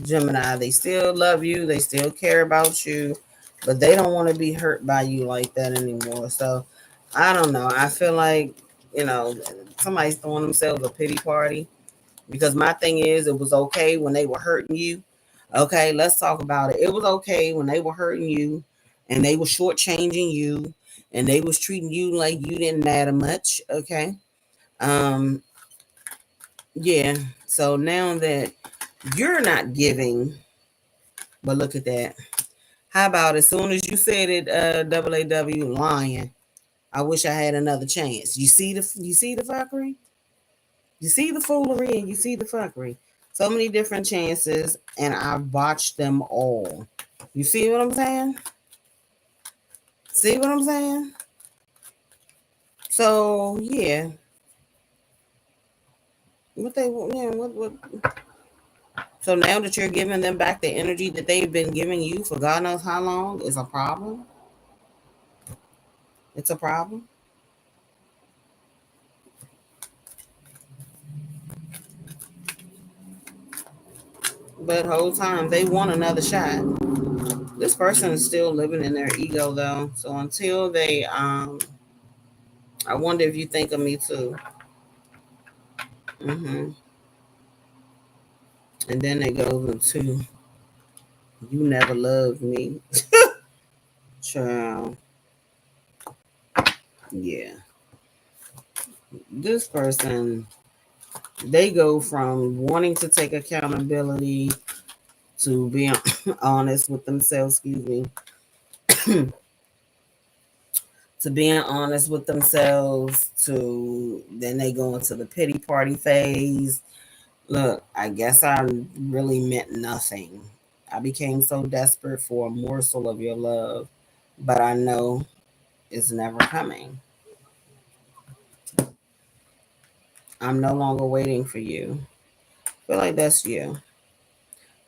Gemini. They still love you. They still care about you, but they don't want to be hurt by you like that anymore. So I don't know. I feel like, you know, somebody's throwing themselves a pity party, because my thing is, it was okay when they were hurting you. Okay, let's talk about it. It was okay when they were hurting you and they were shortchanging you and they was treating you like you didn't matter much. Okay. Um, yeah. So now that you're not giving, but look at that. How about as soon as you said it, AAW lying, I wish I had another chance. You see the fuckery? You see the foolery and you see the fuckery. So many different chances, and I've botched them all. You see what I'm saying? See what I'm saying? So yeah, what? So now that you're giving them back the energy that they've been giving you for God knows how long is a problem. It's a problem. But whole time they want another shot. This person is still living in their ego though. So until they I wonder if you think of me too. Hmm. And then they go into, you never loved me. Child. Yeah. This person, they go from wanting to take accountability to being honest with themselves, excuse me, to being honest with themselves, to then they go into the pity party phase. Look, I guess I really meant nothing. I became so desperate for a morsel of your love, but I know it's never coming. I'm no longer waiting for you. I feel like that's you.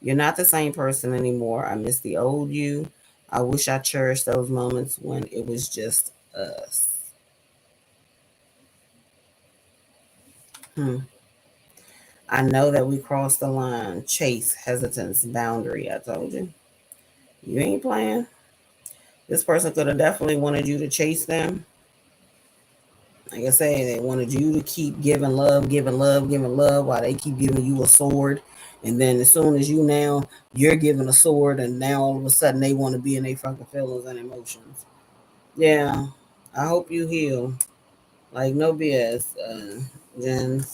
You're not the same person anymore. I miss the old you. I wish I cherished those moments when it was just us. Hmm. I know that we crossed the line. Chase, hesitance, boundary. I told you. You ain't playing. This person could have definitely wanted you to chase them. Like I say, they wanted you to keep giving love, giving love, giving love while they keep giving you a sword. And then as soon as you now, you're giving a sword, and now all of a sudden they want to be in their fucking feelings and emotions. Yeah. I hope you heal. Like, no BS. Jen,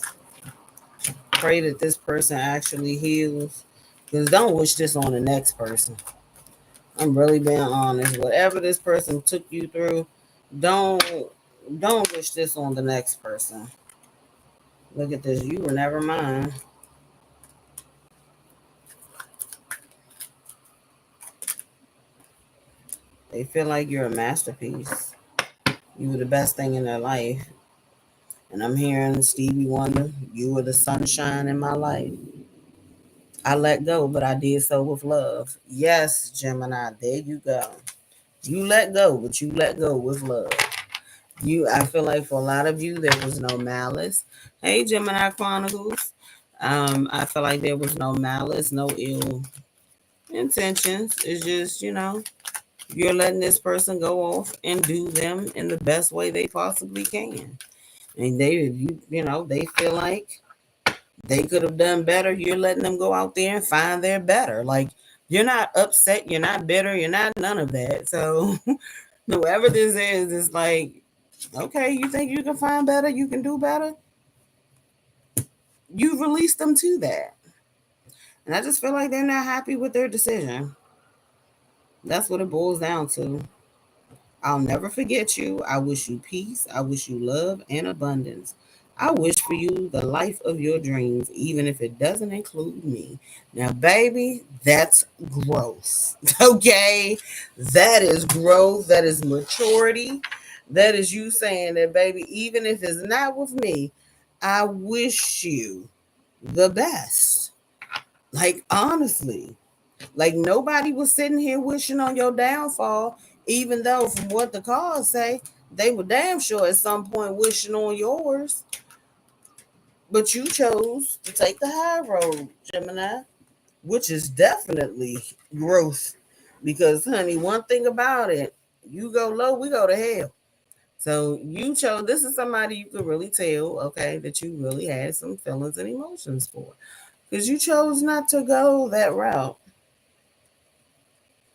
pray that this person actually heals. Because don't wish this on the next person. I'm really being honest. Whatever this person took you through, don't don't wish this on the next person. Look at this. You were never mine. They feel like you're a masterpiece. You were the best thing in their life. And I'm hearing Stevie Wonder, you were the sunshine in my life. I let go, but I did so with love. Yes, Gemini, there you go. You let go, but you let go with love. I feel like for a lot of you, there was no malice. Hey, Gemini Chronicles. I feel like there was no malice, no ill intentions. It's just, you're letting this person go off and do them in the best way they possibly can. And they feel like they could have done better. You're letting them go out there and find their better. Like, you're not upset, you're not bitter, you're not none of that. So whoever this is like, okay, you think you can find better, you can do better. You release them to that. And I just feel like they're not happy with their decision. That's what it boils down to. I'll never forget you. I wish you peace. I wish you love and abundance. I wish for you the life of your dreams, even if it doesn't include me. Now, baby, that's growth. Okay? That is growth. That is maturity. That is you saying that, baby, even if it's not with me, I wish you the best. Like, honestly. Like, nobody was sitting here wishing on your downfall, even though from what the cards say, they were damn sure at some point wishing on yours. But you chose to take the high road, Gemini, which is definitely growth. Because, honey, one thing about it, you go low, we go to hell. So you chose, this is somebody you could really tell, okay, that you really had some feelings and emotions for. Because you chose not to go that route.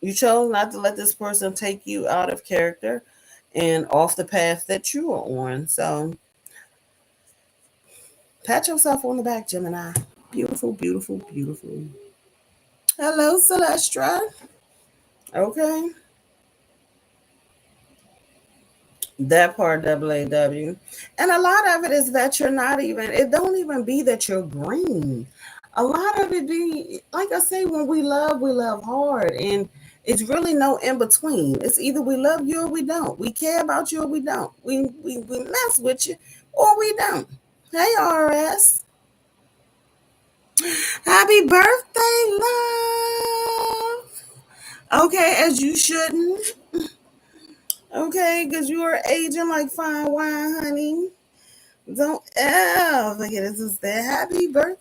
You chose not to let this person take you out of character and off the path that you are on. So pat yourself on the back, Gemini. Beautiful, beautiful, beautiful. Hello, Celestra. Okay. That part, WAW. And a lot of it is that you're not even, it don't even be that you're green. A lot of it be, like I say, when we love hard. And it's really no in between. It's either we love you or we don't. We care about you or we don't. We mess with you or we don't. Hey, RS. Happy birthday, love. Okay, as you shouldn't. Okay, because you are aging like fine wine, honey. Don't ever get us to say happy birthday.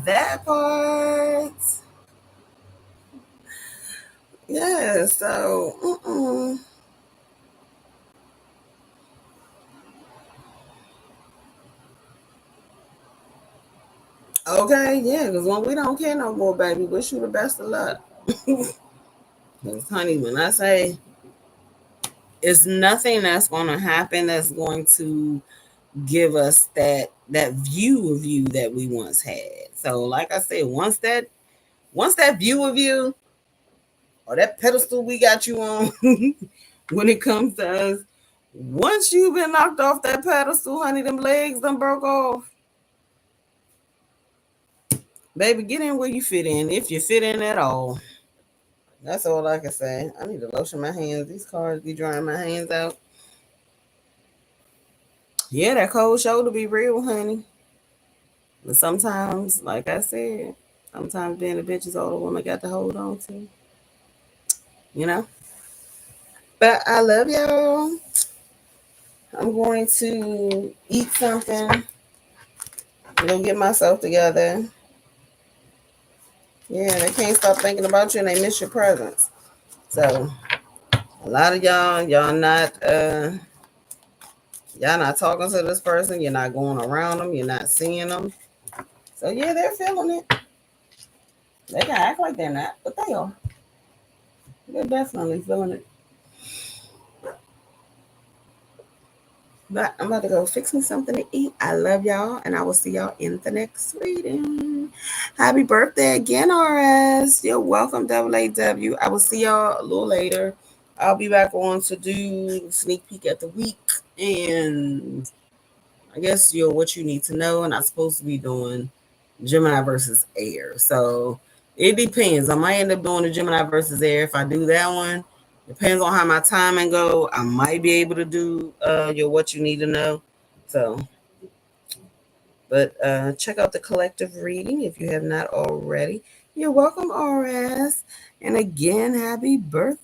That part. Yeah, so okay, yeah, because when we don't care no more, baby, wish you the best of luck. Because, honey, when I say it's nothing that's going to happen that's going to give us that view of you that we once had. So, like I said, once that view of you or that pedestal we got you on, when it comes to us, once you've been knocked off that pedestal, honey, them legs done broke off. Baby, get in where you fit in, if you fit in at all. That's all I can say. I need to lotion my hands. These cars be drying my hands out. Yeah, that cold shoulder be real, honey. But sometimes, like I said, sometimes being a bitch is all a woman got to hold on to, you know? But I love y'all. I'm going to eat something, go get myself together. Yeah, they can't stop thinking about you and they miss your presence. So a lot of y'all not talking to this person, you're not going around them, you're not seeing them. So yeah, they're feeling it. They can act like they're not, but they are. They're definitely feeling it. But I'm about to go fix me something to eat. I love y'all, and I will see y'all in the next reading. Happy birthday again, RS. You're welcome, WAW. I will see y'all a little later. I'll be back on to do sneak peek at the week, and I guess you're what you need to know. And I'm supposed to be doing Gemini versus Air. So it depends. I might end up doing the Gemini versus Air. If I do that one, depends on how my timing go. I might be able to do your what you need to know. So, but check out the collective reading if you have not already. You're welcome, RS. And again, happy birthday.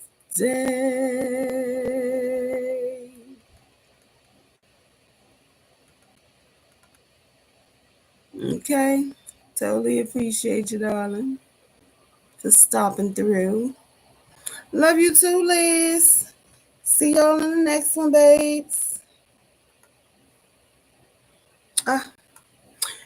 Okay. Totally appreciate you, darling, for stopping through. Love you too, Liz. See y'all in the next one, babes. Ah,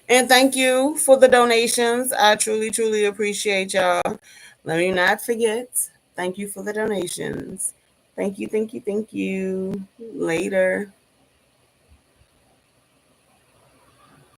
and thank you for the donations. I truly, truly appreciate y'all. Let me not forget. Thank you for the donations. Thank you, thank you, thank you. Later.